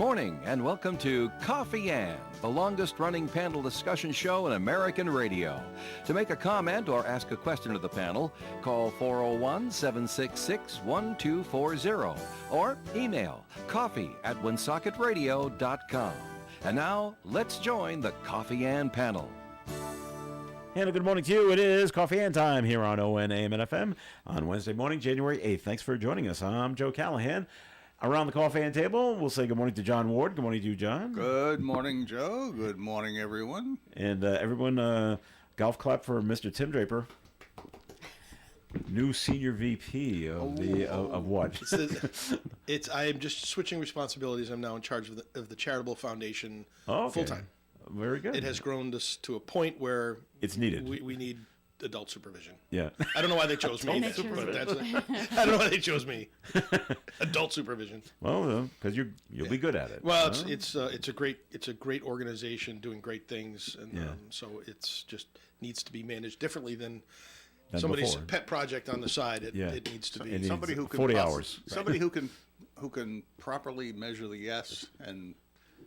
morning and welcome to Coffee Ann, the longest-running panel discussion show in American radio. To make a comment or ask a question of the panel, call 401-766-1240 or email coffee@woonsockеtradio.com. And now, let's join the Coffee Ann panel. And a good morning to you. It is Coffee Ann time here on ON AM and FM on Wednesday morning, January 8th. Thanks for joining us. I'm Joe Callahan. Around the Coffee Ann table, we'll say good morning to John Ward. Good morning to you, John. Good morning, Joe. Good morning, everyone. And everyone, golf clap for Mr. Tim Draper, new senior VP of what? I am just switching responsibilities. I'm now in charge of the charitable foundation full time. Very good. It has grown to a point where it's needed. We need adult supervision. Yeah. I don't know why they chose me. I don't know why they chose me. Adult supervision. Well, because you'll be good at it. Well, it's a great organization doing great things, and so it's just needs to be managed differently than somebody's before. Pet project on the side. It needs to be somebody who can 40 hours. Somebody who can properly measure the yes and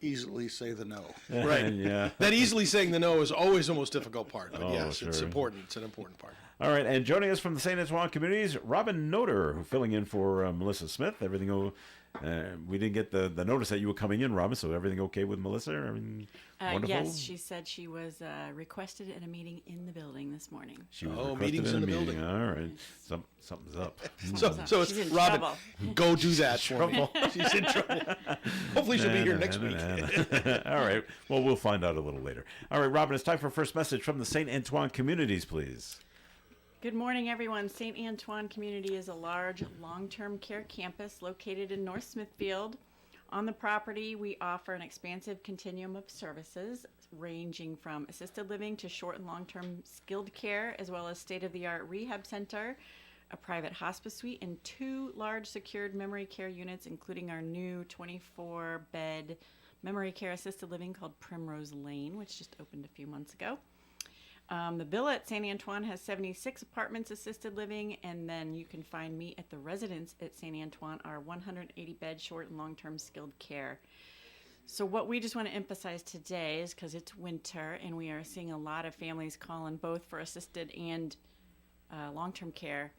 easily say the no. Right. Yeah. That easily saying the no is always the most difficult part. But yes, sure. it's important. It's an important part. All right, and joining us from the St. Antoine communities, Robin Noter, filling in for Melissa Smith. Everything we didn't get the notice that you were coming in, Robin, so everything okay with Melissa? I mean, wonderful? Yes, she said she was requested at a meeting in the building this morning. She was requested meetings in the building. All right, something's up. So She's it's in Robin, trouble. go do that for me. She's in trouble. Hopefully she'll be here next week. All right, well, we'll find out a little later. All right, Robin, it's time for a first message from the St. Antoine communities, please. Good morning, everyone. St. Antoine Community is a large long-term care campus located in North Smithfield. On the property, we offer an expansive continuum of services ranging from assisted living to short and long-term skilled care, as well as state-of-the-art rehab center, a private hospice suite, and 2 large secured memory care units, including our new 24-bed memory care assisted living called Primrose Lane, which just opened a few months ago. The villa at St. Antoine has 76 apartments assisted living, and then you can find me at the residence at St. Antoine, our 180-bed short and long-term skilled care. So what we just want to emphasize today is because it's winter and we are seeing a lot of families calling both for assisted and long-term care,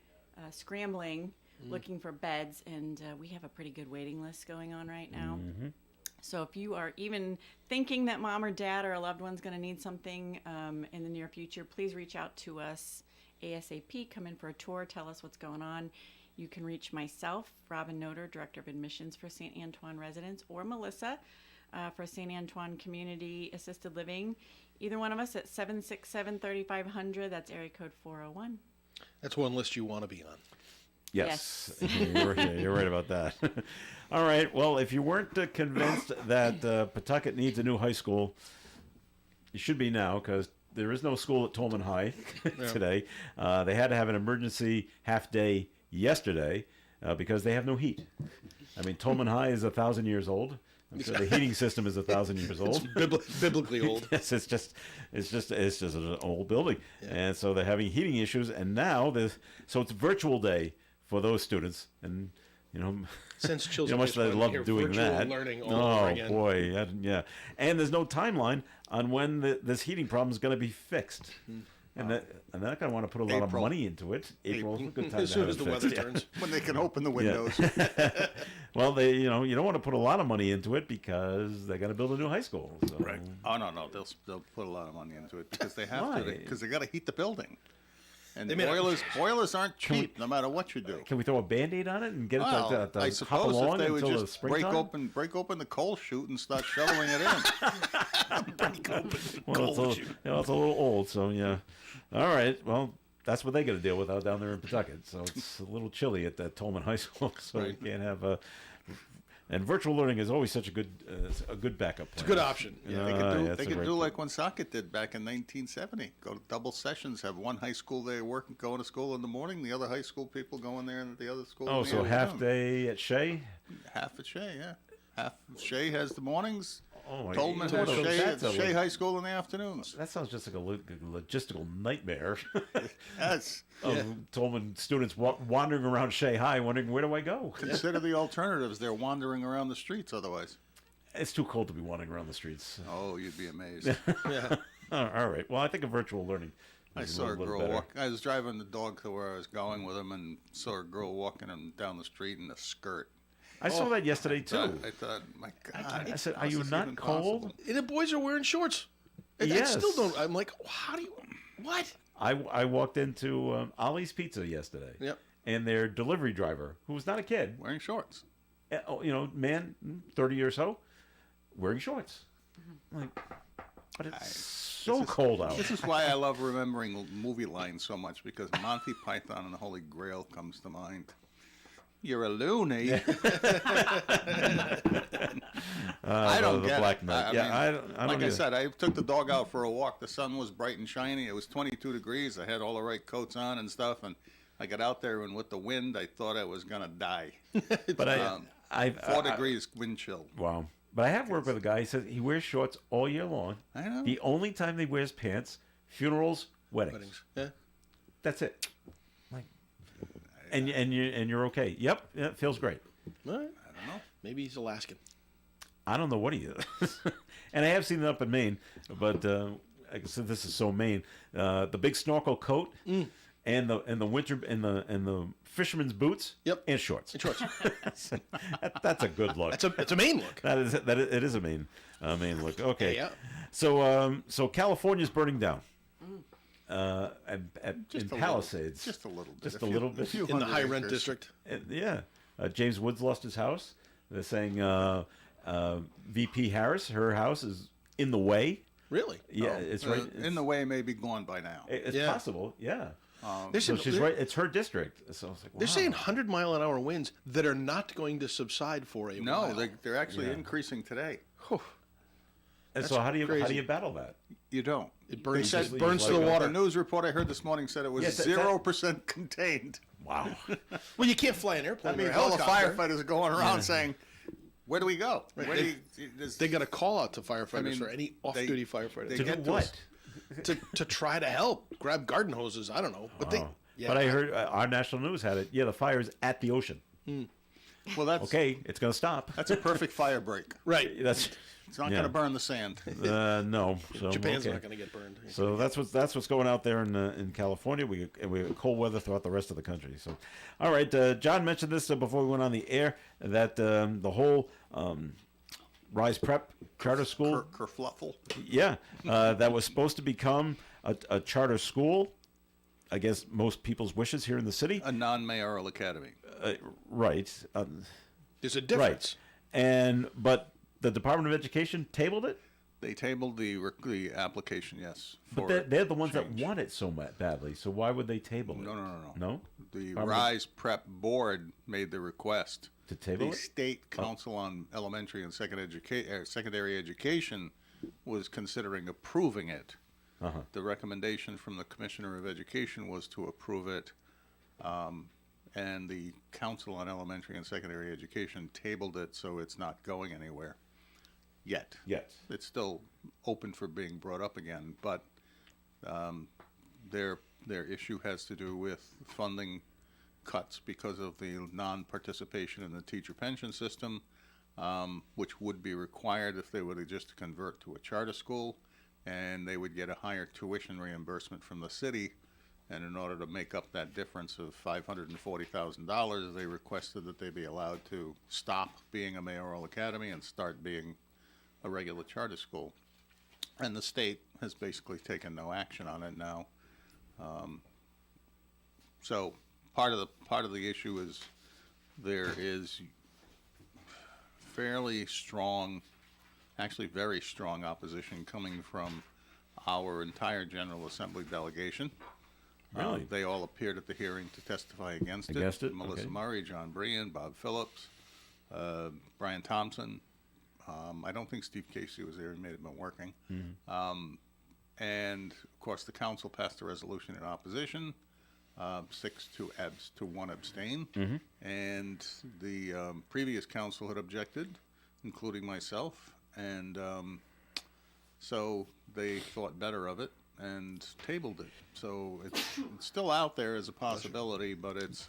scrambling, looking for beds, and we have a pretty good waiting list going on right now. Mm-hmm. So if you are even thinking that mom or dad or a loved one's going to need something in the near future, please reach out to us ASAP. Come in for a tour. Tell us what's going on. You can reach myself, Robin Noter, Director of Admissions for St. Antoine Residents, or Melissa for St. Antoine Community Assisted Living. Either one of us at 767-3500. That's area code 401. That's one list you want to be on. Yes. You're right about that. All right. Well, if you weren't convinced that Pawtucket needs a new high school, you should be now, because there is no school at Tolman High today. They had to have an emergency half-day yesterday because they have no heat. I mean, Tolman High is 1,000 years old. I'm sure the heating system is 1,000 years old. It's biblically old. Yes, it's just an old building, and so they're having heating issues. And now so it's a virtual day for those students, and since children, how much they love doing that. Learning all over again. Boy, yeah. And there's no timeline on when this heating problem is going to be fixed. And they're not going to want to put a lot of money into it. April's a good time as soon as the weather fixed. turns, when they can open the windows. Well, you don't want to put a lot of money into it because they got to build a new high school. So. Right. Oh no, they'll put a lot of money into it because they have to, because they got to heat the building. And boilers aren't cheap, no matter what you do. Can we throw a Band-Aid on it and get it to I hop suppose along if they would until the just springtime? break open the coal chute and start shoveling it in. break open Well, it's a little old, so yeah. All right, well, that's what they got to deal with out down there in Pawtucket. So it's a little chilly at that Tolman High School, so you can't have a. And virtual learning is always such a good backup plan. It's a good option. Yeah, they could do like Woonsocket did back in 1970. Go to double sessions, have one high school day going to school in the morning, the other high school people going there and the other school. Oh, so half day at Shea? Half at Shea, yeah. Half Shea has the mornings. Oh, my Tolman God. has Shea High School in the afternoons. That sounds just like a logistical nightmare. Yes. Tolman students wandering around Shea High wondering, where do I go? Consider the alternatives. They're wandering around the streets otherwise. It's too cold to be wandering around the streets. Oh, you'd be amazed. Yeah. All right. Well, I think a virtual learning. I is saw a little girl better. walk. I was driving the dog to where I was going with him, and saw a girl walking him down the street in a skirt. I saw that yesterday too. I thought, my God. I said, how "Are is you this not even cold?" possible? And the boys are wearing shorts. I Yes. still don't. I'm like, how do you? What? I walked into Ollie's Pizza yesterday. Yep. And their delivery driver, who was not a kid, Wearing shorts. man, 30 or so, wearing shorts. Like, but it's so cold out. This is why I love remembering movie lines so much, because Monty Python and the Holy Grail comes to mind. You're a loony. I don't the get Black it. Knight. I don't like I either. said, I took the dog out for a walk. The sun was bright and shiny. It was 22 degrees. I had all the right coats on and stuff, and I got out there, and with the wind, I thought I was gonna die. But I 4 degrees wind chill. Wow. But I have worked with a guy. He says he wears shorts all year long. I know. The only time he wears pants, funerals, weddings. Weddings. Yeah. That's it. Like, and you're okay. Yep, yeah, it feels great. All right. I don't know. Maybe he's Alaskan. I don't know what he is. And I have seen it up in Maine, but like I said, this is so Maine. The big snorkel coat and the winter and the fisherman's boots. Yep. And shorts. And shorts. That's a good look. It's a Maine look. It is a Maine look. Okay. Yeah. So California's burning down. In Just a Palisades. Just a little bit. Just a little bit. few In the hundred high rent acres. district. Yeah. James Woods lost his house. They're saying VP Harris, her house is in the way. Really? Yeah, it's right. In the way, may be gone by now. It's Yeah. possible. Yeah. They're So saying, she's right. It's her district. So I was like, They're wow. saying 100-mile-an-hour winds that are not going to subside for a No, while. they're actually Yeah. increasing today. Whew. And so how do crazy. you battle that? You don't. It burns, They said- burns to like the a- water. The news report I heard this morning said it was Yes, 0% contained. Wow. Well, you can't fly an airplane That or a means all the helicopter. firefighters are going around saying, "Where do we go? Where do They got a call out to firefighters I mean, for any off-duty firefighters they to get do to what? us. to try to help, grab garden hoses. I don't know, but they. Oh. Yeah, But I heard our national news had it. Yeah, the fire's at the ocean. Well, that's Okay, it's going to stop. That's a perfect fire break. right. That's It's not Yeah. going to burn the sand. no. So, Japan's okay. not going to get burned. So that's what's going out there in California. We have cold weather throughout the rest of the country. So, all right, John mentioned this before we went on the air that the whole Rise Prep charter school, Kerfluffle. yeah, that was supposed to become a charter school against most people's wishes here in the city. A non-mayoral academy. Right, There's a right, difference. but the Department of Education tabled it. They tabled the application, yes. But for they're the ones change. that want it so badly. So why would they table it? No. No? The Department- Rise Prep Board made the request. To table The it? State Council on Elementary and Secondary Education was considering approving it. Uh-huh. The recommendation from the Commissioner of Education was to approve it, and the Council on Elementary and Secondary Education tabled it, so it's not going anywhere yet. Yes. It's still open for being brought up again, but their issue has to do with funding cuts because of the non-participation in the teacher pension system, which would be required if they were to just convert to a charter school, and they would get a higher tuition reimbursement from the city. And in order to make up that difference of $540,000, they requested that they be allowed to stop being a mayoral academy and start being a regular charter school. And the state has basically taken no action on it now. So part of the issue is there is fairly strong, actually very strong opposition coming from our entire General Assembly delegation. Really? They all appeared at the hearing to testify against it. Against it? Melissa Okay. Murray, John Brian, Bob Phillips, Brian Thompson. I don't think Steve Casey was there. He may have been working. And, of course, the council passed a resolution in opposition, 6-1 abstain. And the previous council had objected, including myself. And so they thought better of it and tabled it. So it's still out there as a possibility, but it's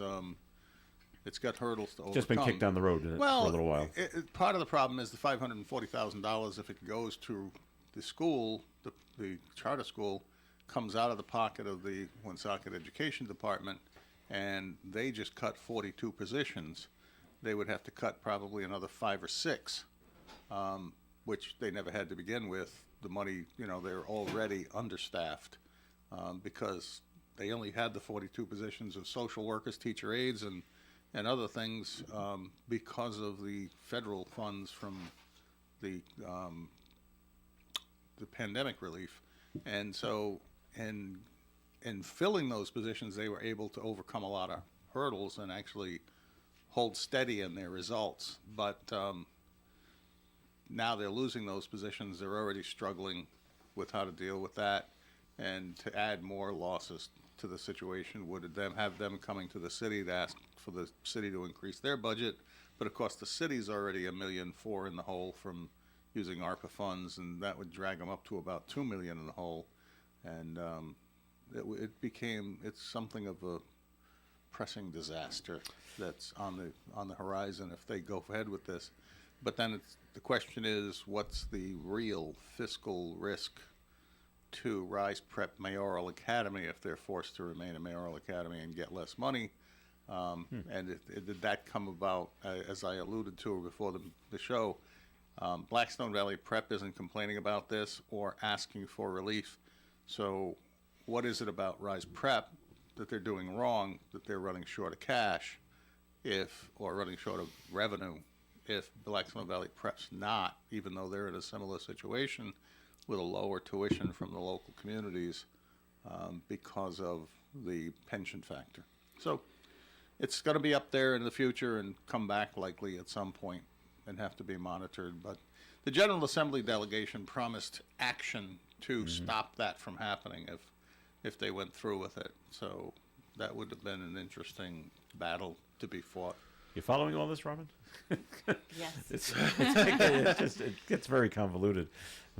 It's got hurdles to overcome. Just been kicked down the road for a little while. Part of the problem is the $540,000, if it goes to the school, the charter school, comes out of the pocket of the Woonsocket Education Department, and they just cut 42 positions. They would have to cut probably another 5 or 6, which they never had to begin with. The money, they're already understaffed because they only had the 42 positions of social workers, teacher aides, and other things because of the federal funds from the pandemic relief. And so in filling those positions, they were able to overcome a lot of hurdles and actually hold steady in their results. But now they're losing those positions. They're already struggling with how to deal with that. And to add more losses to the situation would have them coming to the city to ask for the city to increase their budget. But of course, the city's already $1.4 million in the hole from using ARPA funds, and that would drag them up to about $2 million in the hole. And it's something of a pressing disaster that's on the horizon if they go ahead with this. But then the question is, what's the real fiscal risk to Rise Prep Mayoral Academy if they're forced to remain a mayoral academy and get less money? And did that come about, as I alluded to before the show? Blackstone Valley Prep isn't complaining about this or asking for relief. So what is it about Rise Prep that they're doing wrong, that they're running short of cash or running short of revenue if Blackstone Valley Prep's not, even though they're in a similar situation with a lower tuition from the local communities because of the pension factor. So it's going to be up there in the future and come back likely at some point and have to be monitored. But the General Assembly delegation promised action to stop that from happening if they went through with it. So that would have been an interesting battle to be fought. You following all this, Robin? Yes. It gets very convoluted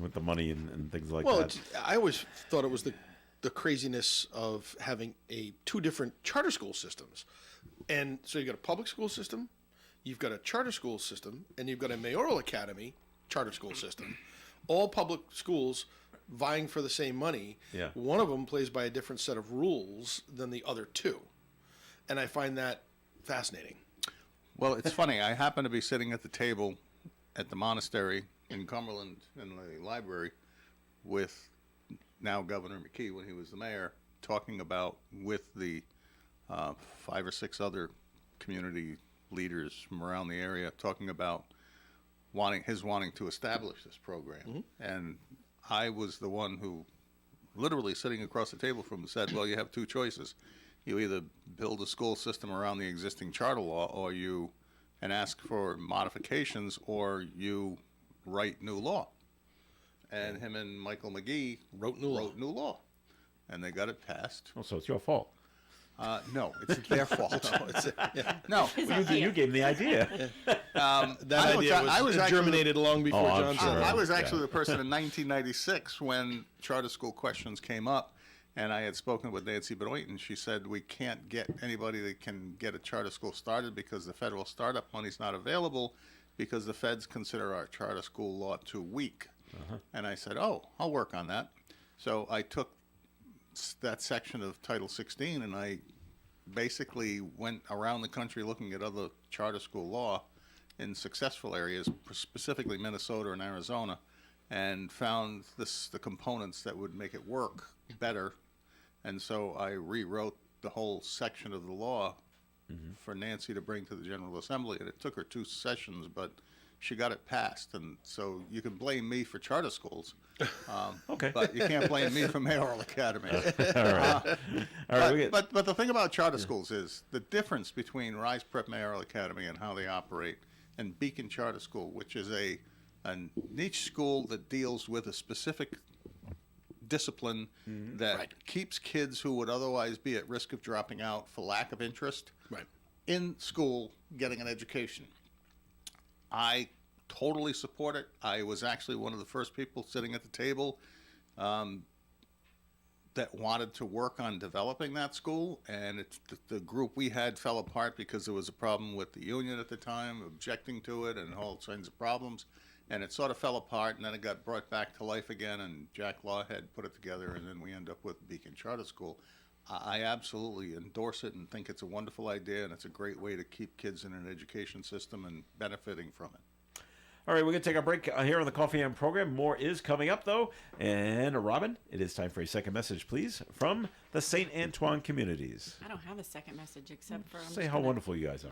with the money and things like that. Well, I always thought it was the craziness of having two different charter school systems. And so you've got a public school system, you've got a charter school system, and you've got a mayoral academy charter school system. All public schools vying for the same money. Yeah. One of them plays by a different set of rules than the other two. And I find that fascinating. Well, it's funny. I happen to be sitting at the table at the monastery in Cumberland in the library with now Governor McKee when he was the mayor, talking about with the 5 or 6 other community leaders from around the area, talking about wanting to establish this program. Mm-hmm. And I was the one who literally sitting across the table from him said, well, you have 2 choices. You either build a school system around the existing charter law and ask for modifications, or you write new law. And him and Michael McGee wrote new law. And they got it passed. Oh, so it's your fault. No, it's their fault. No. You gave them the idea. That idea was germinated long before John sure. I was actually the person in 1996 when charter school questions came up, and I had spoken with Nancy Benoit, and she said we can't get anybody that can get a charter school started because the federal startup money's not available because the feds consider our charter school law too weak. Uh-huh. And I said, I'll work on that. So I took that section of Title 16 and I basically went around the country looking at other charter school law in successful areas, specifically Minnesota and Arizona, and found the components that would make it work better. And so I rewrote the whole section of the law for Nancy to bring to the General Assembly, and it took her 2 sessions, but she got it passed. And so you can blame me for charter schools, okay, but you can't blame me for mayoral academies. All right. But the thing about charter schools is the difference between Rise Prep Mayoral Academy and how they operate, and Beacon Charter School, which is a niche school that deals with a specific discipline that keeps kids who would otherwise be at risk of dropping out for lack of interest in school getting an education. I totally support it. I was actually one of the first people sitting at the table that wanted to work on developing that school, and the group we had fell apart because there was a problem with the union at the time, objecting to it, and all kinds of problems, and it sort of fell apart, and then it got brought back to life again, and Jack Lawhead put it together, and then we end up with Beacon Charter School. I absolutely endorse it and think it's a wonderful idea, and it's a great way to keep kids in an education system and benefiting from it. All right, we're going to take a break here on the Coffee and program. More is coming up, though. And Robin, it is time for a second message, please, from the St. Antoine communities. I don't have a second message except for Say how wonderful you guys are.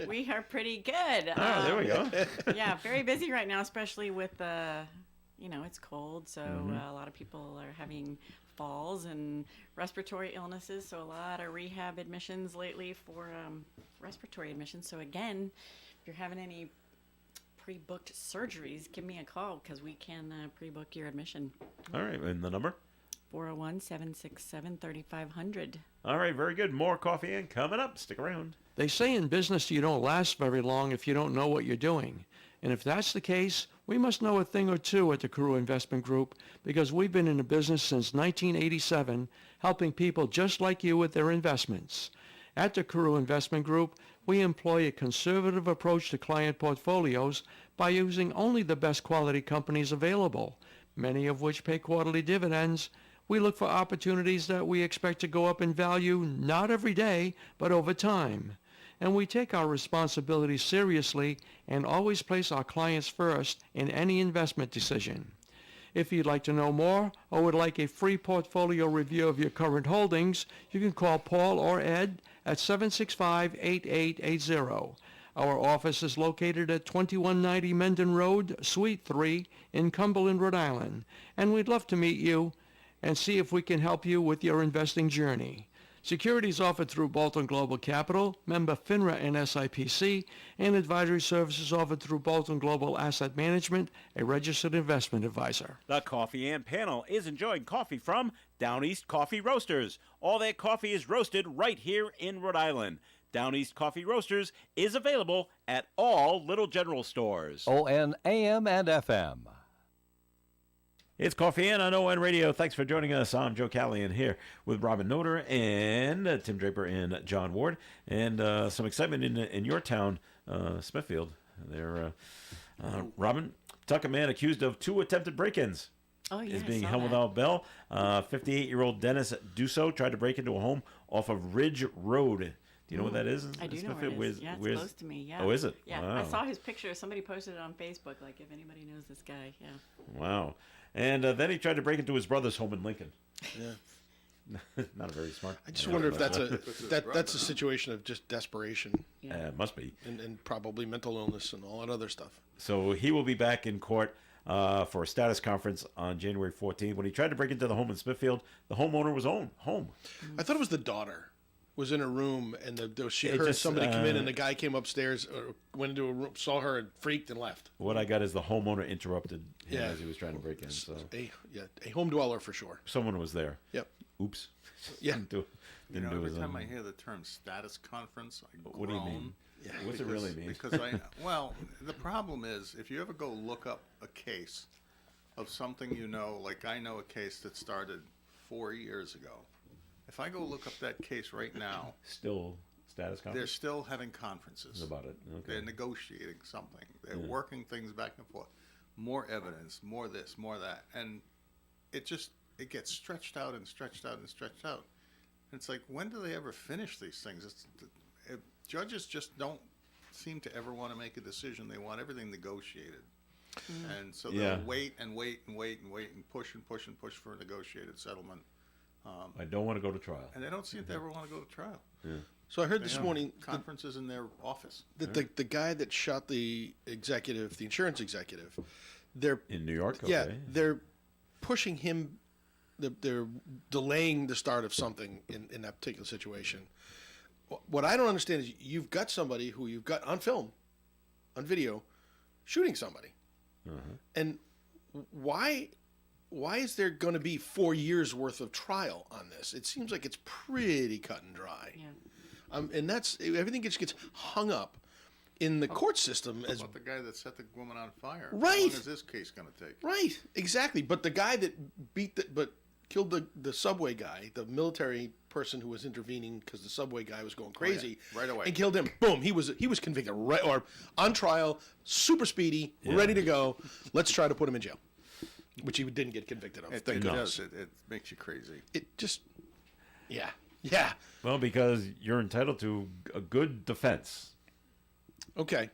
we are pretty good. Oh, there we go. Yeah, very busy right now, especially with it's cold, so a lot of people are having falls and respiratory illnesses. So a lot of rehab admissions lately for respiratory admissions. So again, if you're having any pre-booked surgeries, give me a call because we can pre-book your admission. All right, and the number? 401-767-3500. All right, very good. More Coffee and coming up. Stick around. They say in business you don't last very long if you don't know what you're doing. And if that's the case, we must know a thing or two at the Carew Investment Group because we've been in the business since 1987, helping people just like you with their investments. At the Carew Investment Group, we employ a conservative approach to client portfolios by using only the best quality companies available, many of which pay quarterly dividends. We look for opportunities that we expect to go up in value not every day, but over time. And we take our responsibilities seriously and always place our clients first in any investment decision. If you'd like to know more or would like a free portfolio review of your current holdings, you can call Paul or Ed at 765-8880. Our office is located at 2190 Mendon Road, Suite 3 in Cumberland, Rhode Island. And we'd love to meet you and see if we can help you with your investing journey. Securities offered through Bolton Global Capital, member FINRA and SIPC, and advisory services offered through Bolton Global Asset Management, a registered investment advisor. The Coffee and panel is enjoying coffee from Down East Coffee Roasters. All their coffee is roasted right here in Rhode Island. Down East Coffee Roasters is available at all Little General stores. ON AM and FM. It's Coffee and on ON Radio. Thanks for joining us. I'm Joe Callahan here with Robin Noter and Tim Draper and John Ward. And some excitement in your town, Smithfield. There, Robin, Pawtucket man accused of 2 attempted break-ins. Oh, yeah, is being I saw held that. without bail. 58-year-old Dennis Dusso tried to break into a home off of Ridge Road. Do you know what that is? I do know Smithfield? where it is. Yeah, it's close to me. Yeah. Oh, is it? Yeah, Wow. I saw his picture. Somebody posted it on Facebook, like, if anybody knows this guy. Yeah. Wow. And then he tried to break into his brother's home in Lincoln. Yeah. Not a very smart. I just wonder if that's a situation of just desperation It must be. and probably mental illness and all that other stuff. So he will be back in court for a status conference on January 14th. When he tried to break into the home in Smithfield, the homeowner was home. I thought it was the daughter was in a room and she It heard just, somebody come in and the guy came upstairs, went into a room, saw her and freaked and left. What I got is the homeowner interrupted him Yeah. as he was trying to break in. So A home dweller for sure. someone was there. Yep. Oops. Yeah. Didn't do Every his time own- I hear the term status conference, I groan. What do you mean? What's it really mean? Because the problem is, if you ever go look up a case of something like I know a case that started 4 years ago. If I go look up that case right now, Still status they're conference still having conferences. about it. Okay. They're negotiating something. They're working things back and forth. More evidence, more this, more that. And it gets stretched out and stretched out and stretched out. And it's like, when do they ever finish these things? Judges just don't seem to ever want to make a decision. They want everything negotiated. And so they'll wait and wait and wait and wait and push and push and push for a negotiated settlement. I don't want to go to trial. And they don't seem to ever want to go to trial. So I heard They this have morning conferences in their office. that the guy that shot the insurance executive, they're In New York? yeah, Okay. they're pushing him. They're delaying the start of something in that particular situation. What I don't understand is you've got somebody who you've got on film, on video, shooting somebody, and why is there going to be 4 years worth of trial on this? It seems like it's pretty cut and dry. Yeah. And that's everything gets hung up in the court system as About the guy that set the woman on fire. Right. How long is this case going to take? right, exactly. But the guy that killed the subway guy, the military person who was intervening because the subway guy was going crazy. Right away. And killed him. Boom. He was convicted right, or on trial, super speedy, ready to go. Let's try to put him in jail, which he didn't get convicted of. It Thank goodness. does. It makes you crazy. It just, yeah. Well, because you're entitled to a good defense. Okay.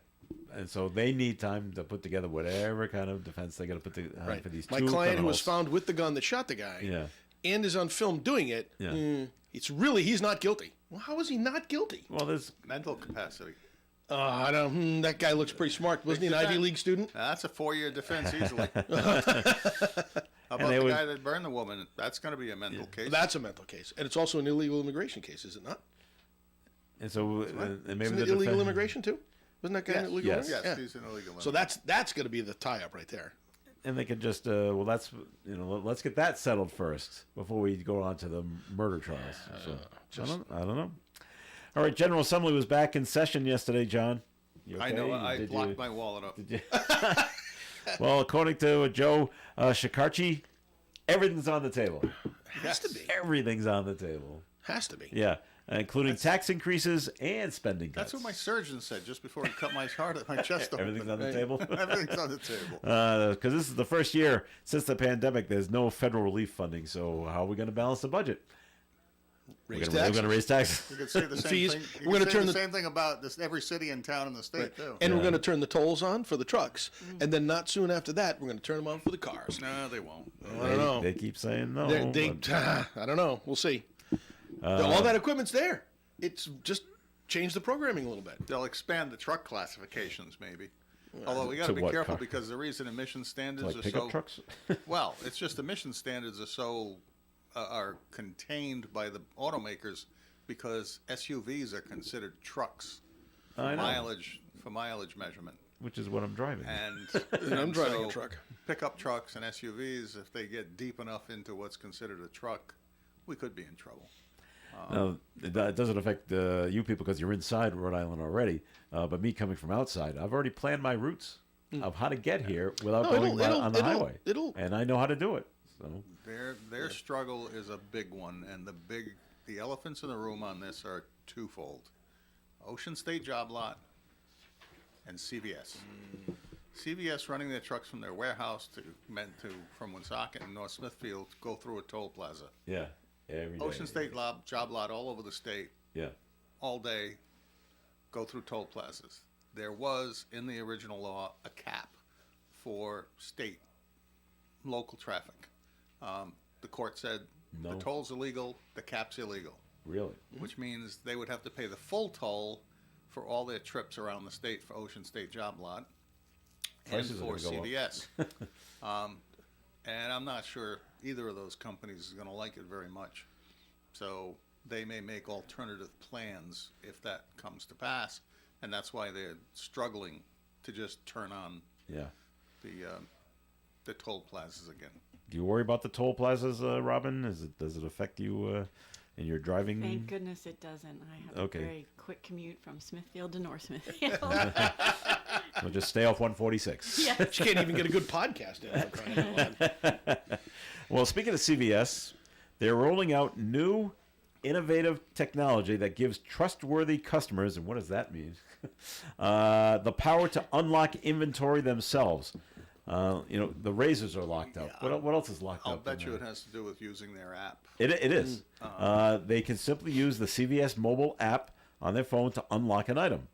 And so they need time to put together whatever kind of defense they got to put together Right. for these My two client who was criminals. found with the gun that shot the guy Yeah. and is on film doing it, Yeah. he's not guilty. Well, how is he not guilty? Well, there's Mental capacity. I don't. That guy looks pretty smart. Wasn't he an Ivy League student? That's a 4-year defense easily. How about they the would- guy that burned the woman? That's going to be a mental case. That's a mental case, and it's also an illegal immigration case, is it not? and so and maybe Isn't the it illegal defen- immigration too? Wasn't that guy Yes. an illegal? Yes. Yes, Yeah. he's an illegal. So that's going to be the tie-up right there. And they can just that's let's get that settled first before we go on to the murder trials. So I don't know. All right, General Assembly was back in session yesterday, John. You I okay? know. I Did locked you- my wallet up. did you- Well, according to Joe Shikarchi, everything's on the table. Has to be. Everything's on the table. Has to be. Yeah, including tax increases and spending cuts. That's what my surgeon said just before he cut my heart at my chest open. Everything's on the table. Everything's on the table. Because this is the first year since the pandemic. There's no federal relief funding. So how are we going to balance the budget? Raise We're taxes. going to raise taxes. You could say the same Fees. thing. You We're gonna could say turn the the- same thing about this, every city and town in the state too. And we're going to turn the tolls on for the trucks, and then not soon after that, we're going to turn them on for the cars. No, they won't. I don't know. They keep saying no. but- I don't know. We'll see. All that equipment's there. It's just change the programming a little bit. They'll expand the truck classifications maybe. Although we got To to be what careful car? because the reason emission standards like are pickup so trucks. well, it's just emission standards are so are contained by the automakers because SUVs are considered trucks I know. for mileage measurement. Which is what I'm driving. And, And I'm driving a so truck. Pickup trucks and SUVs, if they get deep enough into what's considered a truck, we could be in trouble. Now, that doesn't affect you people because you're inside Rhode Island already. But me coming from outside, I've already planned my routes of how to get here without No, going on the highway. And I know how to do it. So Their struggle is a big one, and the elephants in the room on this are twofold: Ocean State Job Lot and CVS. CVS running their trucks from their warehouse from Woonsocket and North Smithfield go through a toll plaza. yeah, every day. Ocean State Job Lot all over the state Yeah. all day go through toll plazas. There was in the original law a cap for state local traffic. The court said No. the toll's illegal, the cap's illegal, Really? which means they would have to pay the full toll for all their trips around the state for Ocean State Job Lot and Prices are for gonna go up. CVS. And I'm not sure either of those companies is going to like it very much. So they may make alternative plans if that comes to pass, and that's why they're struggling to just turn on Yeah. the toll plazas again. Do you worry about the toll plazas, Robin? Does it affect you in your driving? Thank goodness it doesn't. I have Okay. a very quick commute from Smithfield to North Smithfield. So just stay off 146. Yes. She can't even get a good podcast in. for crying out loud. Well, speaking of CVS, they're rolling out new innovative technology that gives trustworthy customers, and what does that mean? The power to unlock inventory themselves. The razors are locked up. What else is locked I'll up? bet in you there? it has to do with using their app. It is. They can simply use the CVS mobile app on their phone to unlock an item.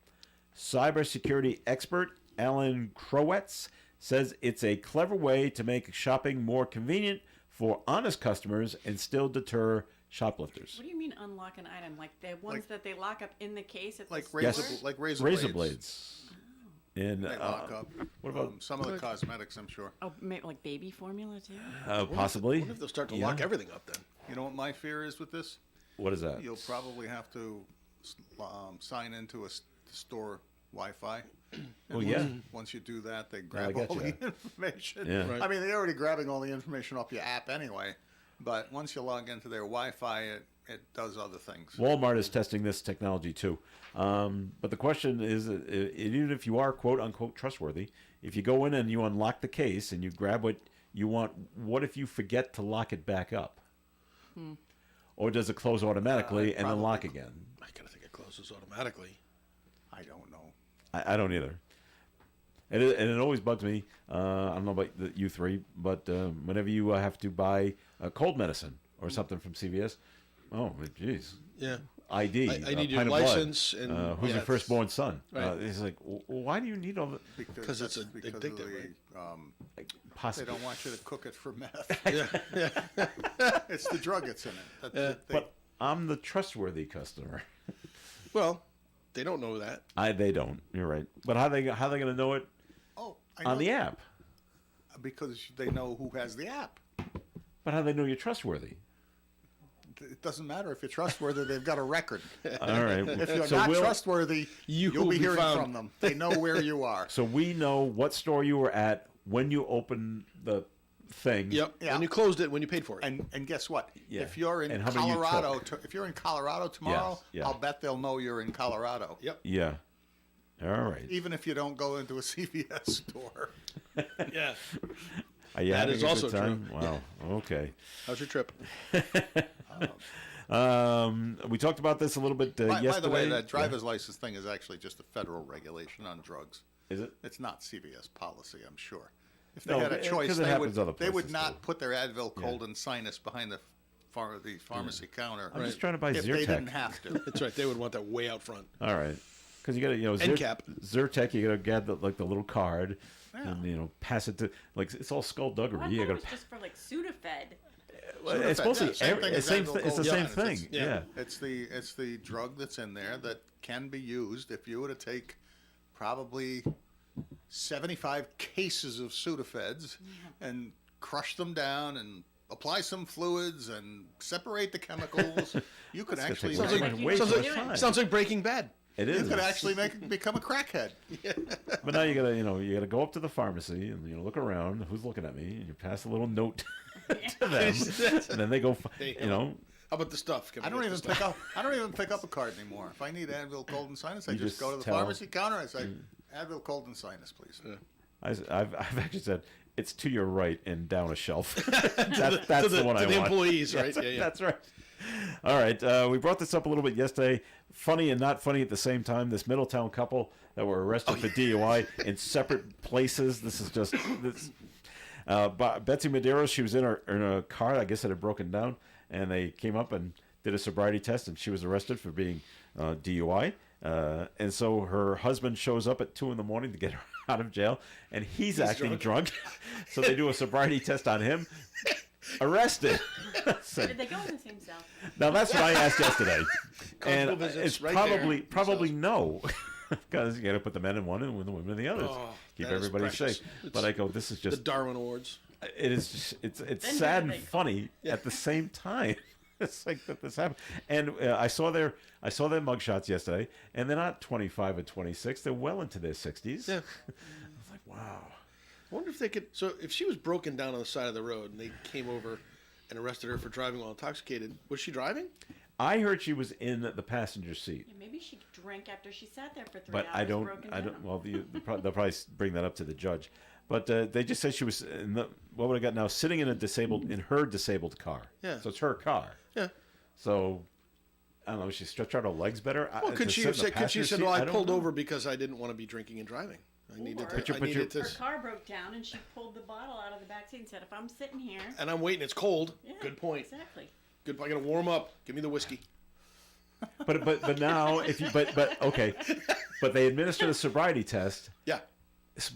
Cybersecurity expert Alan Crowetz says it's a clever way to make shopping more convenient for honest customers and still deter shoplifters. What do you mean unlock an item? Like the ones that they lock up in the case at Like the razor, store? like razor, Razor blades. blades. And They lock up. what about Some of the cosmetics? I'm sure. Oh, like baby formula too? possibly? What if they'll start to lock everything up then? You know what my fear is with this? What is that? You'll probably have to sign into a store Wi-Fi. Well, yeah. Once you do that, they grab get all the you. information. Yeah. Right. I mean, they're already grabbing all the information off your app anyway. But once you log into their Wi-Fi, it does other things. Walmart is testing this technology too. But the question is, even if you are quote unquote trustworthy, if you go in and you unlock the case and you grab what you want, what if you forget to lock it back up? Or does it close automatically and then lock probably. again? I kind of think it closes automatically. I don't know. I don't either. And it always bugs me. I don't know about you three, but whenever you have to buy cold medicine or something from CVS, oh, jeez. Yeah. ID. I need your pint of blood. license and who's yeah, your firstborn son? Right. It's like, why do you need all that? Because it's that's because of addictive, the, right? They Possibly. don't want you to cook it for meth. yeah. It's the drug that's in it. That's But I'm the trustworthy customer. Well, they don't know that. They don't. You're right. But how they going to know it I on know, the app? because they know who has the app. But how they know you're trustworthy? It doesn't matter if you're trustworthy; they've got a record. All right. If you're So not we'll- trustworthy, you'll will be be hearing found. from them. They know where you are. So we know what store you were at when you opened the thing. Yep. Yeah. And you closed it when you paid for it. And guess what? Yeah. If you're in And how many you Colorado, took. if you're in Colorado tomorrow, Yes, yeah. I'll bet they'll know you're in Colorado. Yep. Yeah. All right. Even if you don't go into a CVS store. Yeah. Are you That having is a good also time? true. Wow. Okay. How's your trip? We talked about this a little bit yesterday. By the way, that driver's license thing is actually just a federal regulation on drugs. Is it? It's not CVS policy, I'm sure. If they No, had a choice, 'cause it happens other they would places, not too. put their Advil, cold, and sinus behind the pharmacy counter. I'm just trying to buy if they Zyrtec. didn't have to. That's right. They would want that way out front. All right. Because you got to, End cap. Zyrtec, you got to get the little card Yeah. and, pass it to, it's all skullduggery. Well, I You thought got it was to, just for like Sudafed. it's mostly, same thing as same, Advil, it's the cold, same sinus. thing. It's- Yeah. It's the drug that's in there that can be used if you were to take probably 75 cases of Sudafeds and crush them down and apply some fluids and separate the chemicals. You could That's gonna actually take Sounds make, like- way sounds too like- much time. Sounds like Breaking Bad. It you is. could actually become a crackhead. But now you gotta, you gotta go up to the pharmacy and look around. Who's looking at me? And you pass a little note to them, and then they go. How about the stuff? Can I don't get even the pick stuff? up. I don't even pick up a card anymore. If I need Advil, cold, and sinus, I You just go to just the tell- pharmacy counter. I say, Advil, cold, and sinus, please. I've actually said it's to your right and down a shelf. That's the one I to the want. employees, right? Yes, Yeah, yeah. That's right. All right, we brought this up a little bit yesterday. Funny and not funny at the same time. This Middletown couple that were arrested for DUI in separate places. This is just this. Betsy Medeiros, she was in a car, I guess it had broken down, and they came up and did a sobriety test, and she was arrested for being DUI. And so her husband shows up at 2 a.m. to get her out of jail, and he's acting drunk. So they do a sobriety test on him. Arrested. Did they go in the same cell? Now that's what I asked yesterday, and Conjugal visits it's right probably there. no, because you got to put the men in one and the women in the others. Oh, Keep that is everybody precious. safe. It's But I go, this is The just Darwin Awards. it is just, it's Then sad who and do they funny at the same time. It's like that this happened, and I saw their mugshots yesterday, and they're not 25 or 26; they're well into their 60s. Yeah. I was like, wow. I wonder if they could. So if she was broken down on the side of the road and they came over and arrested her for driving while intoxicated, was she driving? I heard she was in the passenger seat. Yeah, maybe she drank after she sat there for 3 But hours. I don't. broken I don't. down. Well, they'll probably bring that up to the judge. But they just said she was in the, what would I got now? Sitting in her disabled car. Yeah. So it's her car. Yeah. So I don't know. She stretched out her legs better. Well, could she have said? Could she have said, "Well, I pulled over." over because I didn't want to be drinking and driving. I needed Or- to. But I needed Her to. car broke down and she pulled the bottle out of the back seat and said, "If I'm sitting here." And I'm waiting. It's cold. Yeah, Good point. Exactly. Good. I gotta warm up. Give me the whiskey. But now if you but okay, but they administered a sobriety test. Yeah.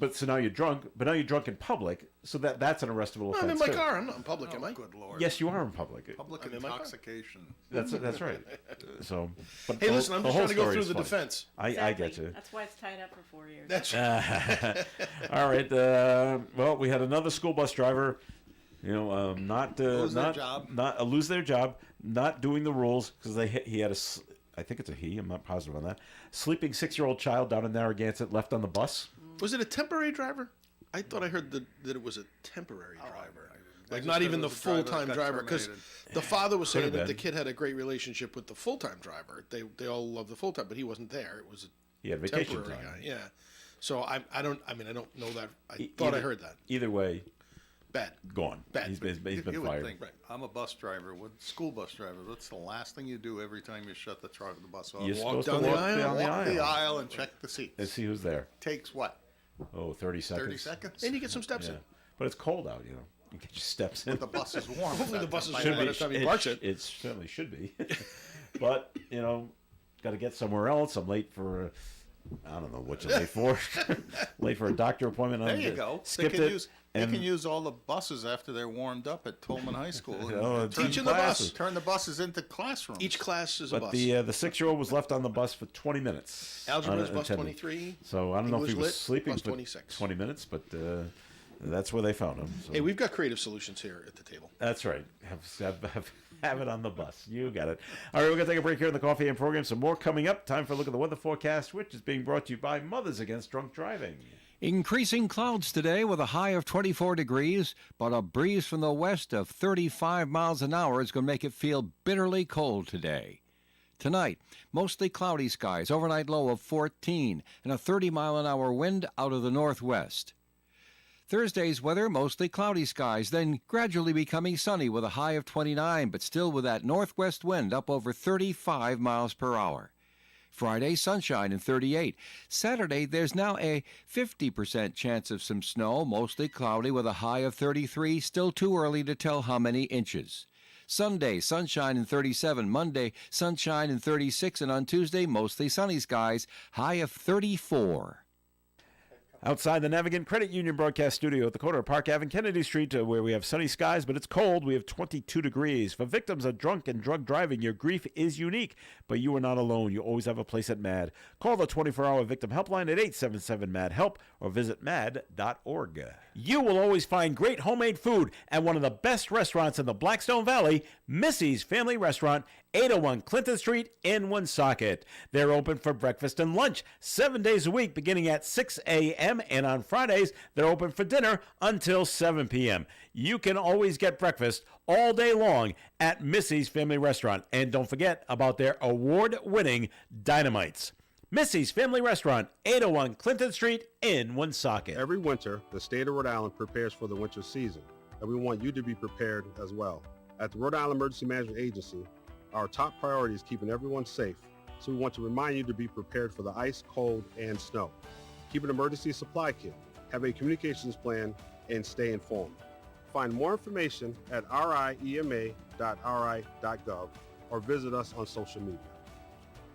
But so now you're drunk. But now you're drunk in public. So that's an arrestable offense. I'm in my too. car. I'm not in public, am Oh, I? good Lord. Yes, you are in public. Public I'm in my car. intoxication. That's right. So. But Hey, listen. I'm the just whole trying to go story through is the funny. defense. I Exactly. get you. That's why it's tied up for 4 years. That's All right. Well, we had another school bus driver, not Lose their job. not lose their job, not doing the rules because he had I think it's a he. I'm not positive on that. Sleeping 6-year-old child down in Narragansett left on the bus. Was it a temporary driver? I thought I heard that it was a temporary driver. I Like just not heard even it the was a driver that full-time got driver, because terminated. the father was saying Could've that the been. kid had a great relationship with the full-time driver. They all love the full-time, but he wasn't there. It was a He had vacation temporary time. guy. Yeah. So I don't know that. I thought I heard that. Either way, Bad. gone. Bad. He's been You would fired. think, I'm a bus driver, school bus driver. That's the last thing you do every time you shut the bus off. You're Walk supposed to down the walk aisle, down Walk the aisle and check the seats. and see who's there. Takes what? Oh, 30 seconds. 30 seconds? And you get some steps Yeah. in. But it's cold out, you know. You get your steps in. The bus is warm. Hopefully the bus is By warm then. by the time he parks it. It certainly should be. But, you know, got to get somewhere else. I'm late for, I don't know what you're late for. Late for a doctor appointment. There you go. Skipped They it. can use all the buses after they're warmed up at Tolman High School. And Teaching the bus. turn the buses into classrooms. Each class is a But bus. the 6-year-old was left on the bus for 20 minutes. Algebra is bus unattended. 23. So I don't know if he English was lit, sleeping bus for 26. 20 minutes, but that's where they found him. So. Hey, we've got creative solutions here at the table. That's right. Have it on the bus. You got it. All right, we're going to take a break here in the Coffee and program. Some more coming up. Time for a look at the weather forecast, which is being brought to you by Mothers Against Drunk Driving. Increasing clouds today with a high of 24 degrees, but a breeze from the west of 35 miles an hour is going to make it feel bitterly cold today. Tonight, mostly cloudy skies, overnight low of 14, and a 30-mile-an-hour wind out of the northwest. Thursday's weather, mostly cloudy skies, then gradually becoming sunny with a high of 29, but still with that northwest wind up over 35 miles per hour. Friday, sunshine and 38. Saturday, there's now a 50% chance of some snow, mostly cloudy with a high of 33, still too early to tell how many inches. Sunday, sunshine and 37. Monday, sunshine and 36. And on Tuesday, mostly sunny skies, high of 34. Outside the Navigant Credit Union broadcast studio at the corner of Park Ave and Kennedy Street, where we have sunny skies, but it's cold. We have 22 degrees. For victims of drunk and drug driving, your grief is unique, but you are not alone. You always have a place at MAD. Call the 24-hour victim helpline at 877-MAD-HELP or visit mad.org. You will always find great homemade food at one of the best restaurants in the Blackstone Valley, Missy's Family Restaurant, 801 Clinton Street in Woonsocket. They're open for breakfast and lunch 7 days a week beginning at 6 a.m. and on Fridays they're open for dinner until 7 p.m. You can always get breakfast all day long at Missy's Family Restaurant. And don't forget about their award-winning Dynamites. Missy's Family Restaurant, 801 Clinton Street in Woonsocket. Every winter, the state of Rhode Island prepares for the winter season, and we want you to be prepared as well. At the Rhode Island Emergency Management Agency, our top priority is keeping everyone safe, so we want to remind you to be prepared for the ice, cold, and snow. Keep an emergency supply kit, have a communications plan, and stay informed. Find more information at riema.ri.gov or visit us on social media.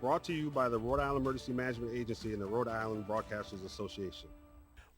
Brought to you by the Rhode Island Emergency Management Agency and the Rhode Island Broadcasters Association.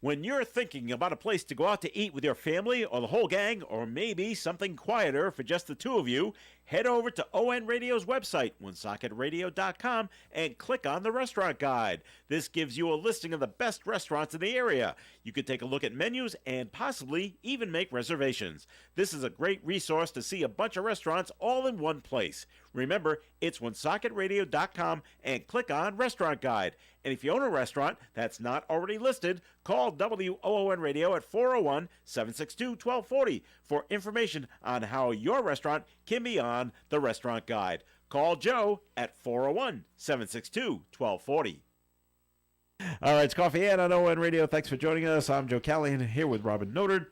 When you're thinking about a place to go out to eat with your family or the whole gang, or maybe something quieter for just the two of you, head over to ON Radio's website, woonsocketradio.com, and click on the restaurant guide. This gives you a listing of the best restaurants in the area. You can take a look at menus and possibly even make reservations. This is a great resource to see a bunch of restaurants all in one place. Remember, it's woonsocketradio.com and click on Restaurant Guide. And if you own a restaurant that's not already listed, call WOON Radio at 401-762-1240 for information on how your restaurant can be on the Restaurant Guide. Call Joe at 401-762-1240. All right, it's Coffee and on ON Radio. Thanks for joining us. I'm Joe Callahan here with Robin Nodard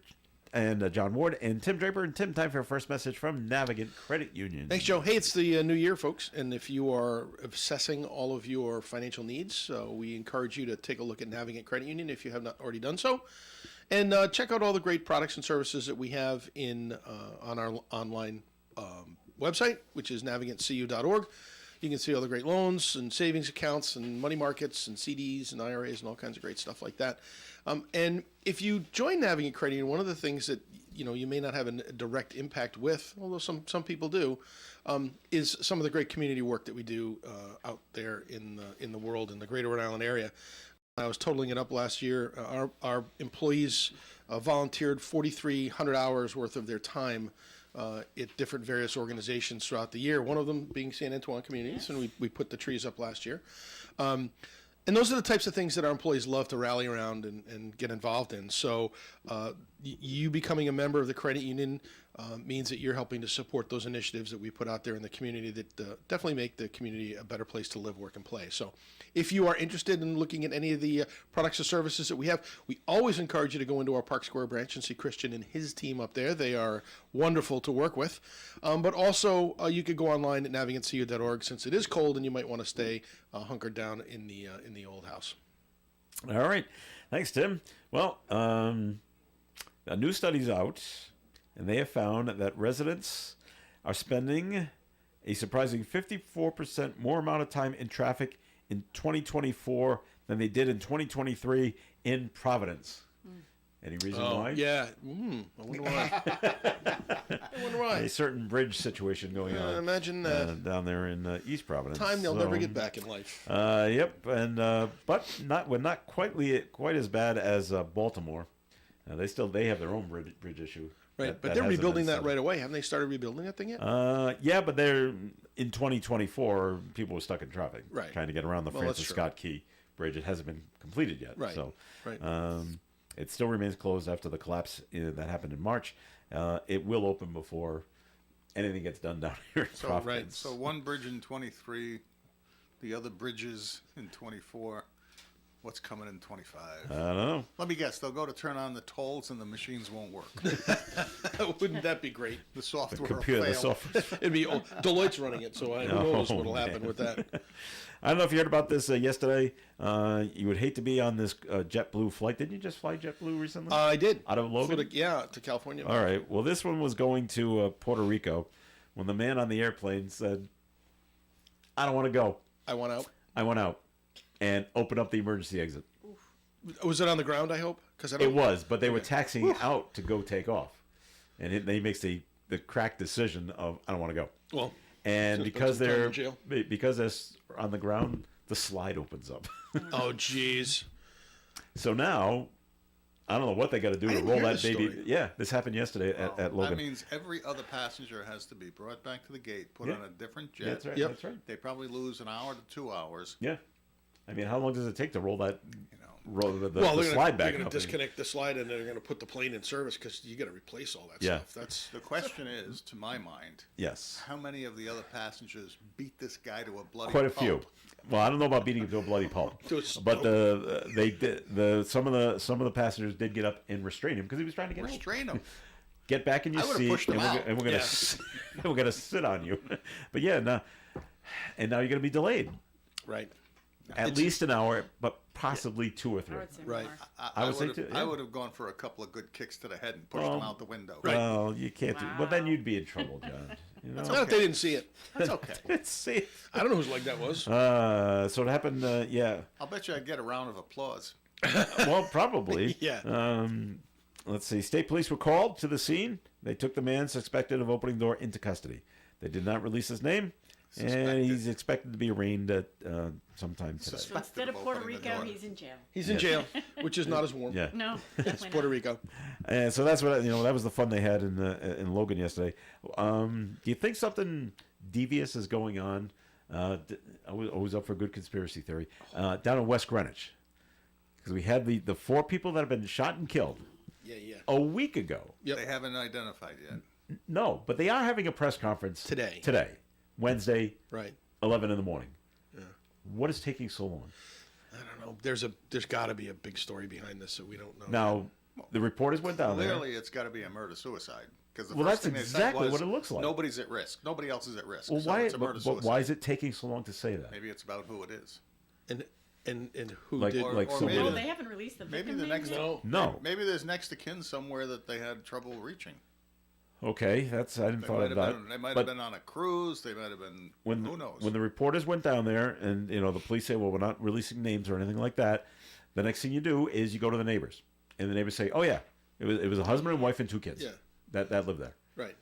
and John Ward and Tim Draper. And Tim, time for your first message from Navigant Credit Union. Thanks, Joe. Hey, it's the new year, folks, and if you are assessing all of your financial needs, we encourage you to take a look at Navigant Credit Union if you have not already done so, and check out all the great products and services that we have on our online website, which is navigantcu.org. You can see all the great loans and savings accounts and money markets and CDs and IRAs and all kinds of great stuff like that. And if you join Navigant Credit Union, one of the things that you may not have a direct impact with, although some people do, is some of the great community work that we do out there in the world in the Greater Rhode Island area. I was totaling it up last year. Our employees volunteered 4,300 hours worth of their time at different various organizations throughout the year, one of them being San Antoine Communities, and we put the trees up last year. And those are the types of things that our employees love to rally around and get involved in. So, you becoming a member of the credit union means that you're helping to support those initiatives that we put out there in the community that definitely make the community a better place to live, work, and play. So if you are interested in looking at any of the products or services that we have, we always encourage you to go into our Park Square branch and see Christian and his team up there. They are wonderful to work with. But also, you could go online at navigantcu.org since it is cold and you might want to stay hunkered down in the old house. All right. Thanks, Tim. Well, a new study's out, and they have found that residents are spending a surprising 54% more amount of time in traffic in 2024 than they did in 2023 in Providence. Any reason why? Yeah. I wonder why. I wonder why. A certain bridge situation going on. Imagine that. Down there in East Providence. Time they'll never get back in life. Yep, and but not quite as bad as Baltimore. They have their own bridge issue. Right, but they're rebuilding that right away. Haven't they started rebuilding that thing yet? Yeah, but they're in 2024. People were stuck in traffic, Right. trying to get around the Well, Francis that's true. Scott Key Bridge. It hasn't been completed yet, Right, so right. it still remains closed after the collapse that happened in March. It will open before anything gets done down here in Providence. right. So one bridge in 23, the other bridges in 24. What's coming in 25? I don't know. Let me guess. They'll go to turn on the tolls and the machines won't work. Wouldn't that be great? The software Computer, will the fail. software. It'd be Deloitte's running it, so who knows what'll happen man. with that. I don't know if you heard about this yesterday. You would hate to be on this JetBlue flight. Didn't you just fly JetBlue recently? I did. Out of Logan? To California. All right. Well, this one was going to Puerto Rico when the man on the airplane said, I don't want to go. I went out. I went out and opened up the emergency exit. Was it on the ground, I hope? It was, but they were taxiing out to go take off. And he makes the crack decision of, I don't want to go. Well, And so because spend some time they're in jail. because they're on the ground, the slide opens up. oh, jeez. So now, I don't know what they got to do to didn't roll hear that this baby. story. Yeah, this happened yesterday at That Logan. means every other passenger has to be brought back to the gate, put Yeah. on a different jet. That's right. Yep. That's right. They probably lose an hour to 2 hours. Yeah. I mean, how long does it take to roll that? You know. Roll the Well, they're slide going back to up? disconnect the slide and they're going to put the plane in service because you got to replace all that Yeah. stuff. That's The question is, to my mind, Yes. how many of the other passengers beat this guy to a bloody Quite a pulp? few. Well, I don't know about beating him to a bloody pulp, To a s- but some of the passengers did get up and restrain him because he was trying to get out. Restrain him. Get back in your I would've seat, pushed him out. and we're gonna Yeah. we're gonna sit on you. But yeah, now you're gonna be delayed right. at least an hour, but possibly 2 or 3. I would say Right. more. I would say would've- too, yeah. I would have gone for a couple of good kicks to the head and pushed Well, him out the window. Well, you can't do. Well, then Wow. you'd be in trouble, John. You know? Not if they didn't see it. That's okay. Let's see. I don't know whose leg that was. So it happened. Yeah. I'll bet you I'd get a round of applause. Well, probably. Yeah. Let's see. State police were called to the scene. They took the man suspected of opening the door into custody. They did not release his name, and Suspected. he's expected to be arraigned at sometime today. So instead of Suspected of Puerto opening the Rico, door. he's in jail. He's in jail, which is not as warm. Yeah. No, It's definitely Puerto not. Rico. And so that's what that was the fun they had in Logan yesterday. Do you think something devious is going on? Always up for a good conspiracy theory. Down in West Greenwich, because we had the 4 people that have been shot and killed Yeah. a week ago. Yep. They haven't identified yet. No, but they are having a press conference Today. Wednesday, Right. 11 in the morning. What is taking so long? I don't know. There's got to be a big story behind this that we don't know. Now, the reporters went down there. Clearly, it's got to be a murder-suicide. Because the Well, first that's thing they said exactly was, what it looks like. Nobody's at risk. Nobody else is at risk. Well, so why? it's a But murder-suicide. why is it taking so long to say that? Maybe it's about who it is. And who Like- did? like or so maybe Oh, what- they haven't released the Maybe victim the names next yet? No. No. Maybe there's next to kin somewhere that they had trouble reaching. Okay, I didn't They thought might of have that. been. They might But have been on a cruise. They might have been. who knows? When the reporters went down there, and the police say, "Well, we're not releasing names or anything like that." The next thing you do is you go to the neighbors, and the neighbors say, "Oh yeah, it was a husband and wife and 2 kids. Yeah. that lived there." Right.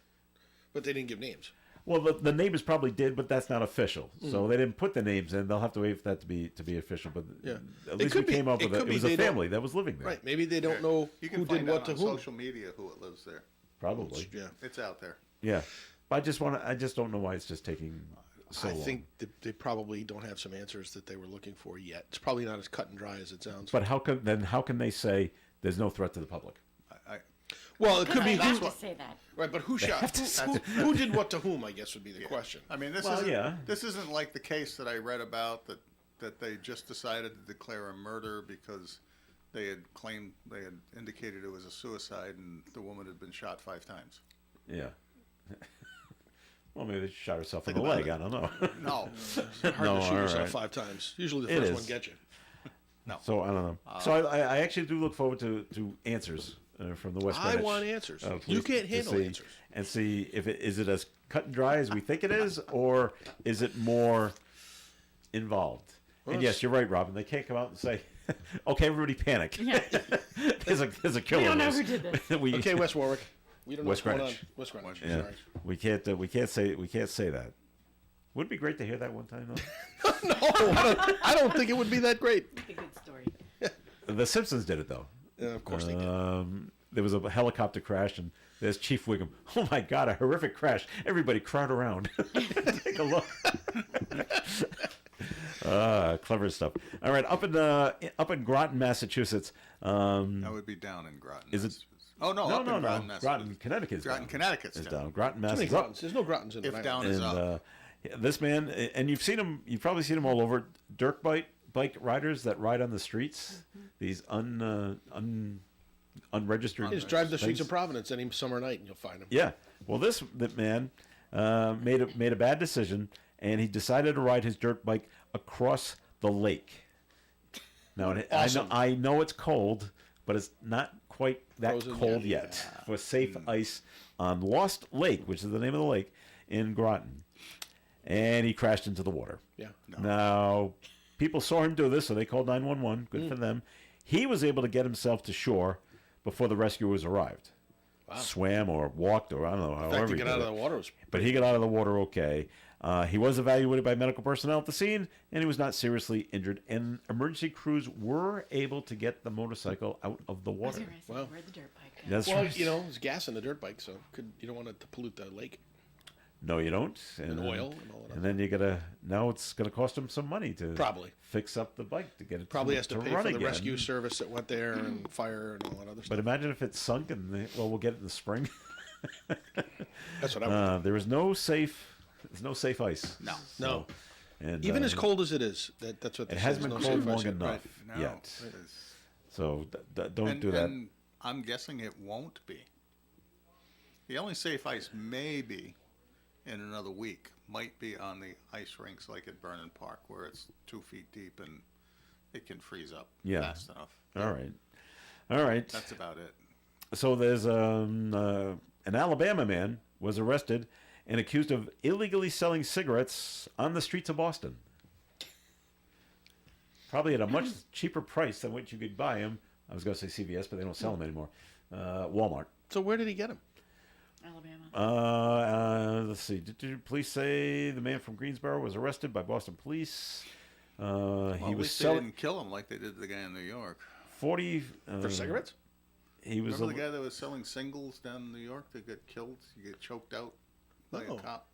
But they didn't give names. Well, the neighbors probably did, but that's not official. So they didn't put the names in. They'll have to wait for that to be official. But Yeah. at It least we could be- came up it with could it be was they a don't- family that was living there. Right. Maybe they don't know You who can did find what out to on whom. social media who it lives there. Probably. Yeah. It's out there. Yeah. But I just don't know why it's just taking so I long. think they probably don't have some answers that they were looking for yet. It's probably not as cut and dry as it sounds. But how can they say there's no threat to the public? I, Well, it could be I have who, to say that. right, but who shot? Who did what to whom? I guess would be the question. I mean, this isn't like the case that I read about that they just decided to declare a murder because they had indicated it was a suicide and the woman had been shot 5 times. Yeah. Well, maybe she shot herself in Think the about leg. it. I don't know. No. Hard No, to shoot all yourself right. 5 times. Usually the It first is. one gets you. No. So I don't know. So I actually do look forward to answers from the West I Greenwich. want answers. Police You can't to handle see- answers. And see if is it as cut and dry as we think it is, or is it more involved? Well, And yes, you're right, Robin. They can't come out and say, "Okay, everybody, panic." Yeah. there's a killer. We don't know loose." who did this. We- Okay, West Warwick. We don't know West what's going on. Greenwich. West Greenwich. Yeah, Sorry. we can't say that. Would it be great to hear that one time though? No, I don't think it would be that great. It's a good story. The Simpsons did it though. Of course they did. There was a helicopter crash, and there's Chief Wiggum. Oh my God, a horrific crash! Everybody crowd around, take a look. Clever stuff. All right, up in Groton, Massachusetts. That would be down in Groton. Is it- Massachusetts. Oh, no, No, up no, in no. Groton, Massachusetts. Groton, Connecticut. Groton, Connecticut's is down. down. Groton, Too many Mass is up. Grottons. There's no Grottons in If Rhode down Island. is And up. this man, and you've seen him. You've probably seen him all over. Dirt bike riders that ride on the streets. These unregistered. Just drive the streets things. of Providence any summer night and you'll find them. Yeah. Well, that man made a bad decision, and he decided to ride his dirt bike across the lake. Now, Awesome. I know it's cold, but it's not quite that Frozen cold yet. yet. For safe ice on Lost Lake, which is the name of the lake in Groton, and he crashed into the water. Yeah. Now, people saw him do this, so they called 911. Good for them. He was able to get himself to shore before the rescuers arrived. Wow. Swam or walked, or I don't know, In fact, however to he get did out it. of the water was But he got out of the water okay. He was evaluated by medical personnel at the scene, and he was not seriously injured. And emergency crews were able to get the motorcycle out of the I was water. gonna say, Wow. where'd the dirt bike go? That's well, right. you know, there's gas in the dirt bike, so you don't want it to pollute the lake. No, you don't. And oil and all that. And then now it's gonna cost him some money to Probably. fix up the bike to get it Probably has to pay run for the again. rescue service that went there and fire and all that other But stuff. imagine if it's sunk and we'll get it in the spring. That's what I would. There's no safe ice. No. No. And Even as cold as it is, that's what they it say, hasn't there's been no cold safe long ice yet. enough Right. No. yet. It's- So don't do that. And I'm guessing it won't be. The only safe ice may be in another week. Might be on the ice rinks like at Vernon Park where it's 2 feet deep and it can freeze up Yeah. fast enough. All right. That's about it. So there's an Alabama man was arrested and accused of illegally selling cigarettes on the streets of Boston. Probably at a much cheaper price than what you could buy them. I was going to say CVS, but they don't sell them anymore. Walmart. So where did he get them? Alabama. Let's see. Did police say the man from Greensboro was arrested by Boston police? Well, He at was least they selling didn't kill him like they did the guy in New York. 40 For cigarettes? He was Remember the guy that was selling singles down in New York that got killed? He got choked out by No. a cop.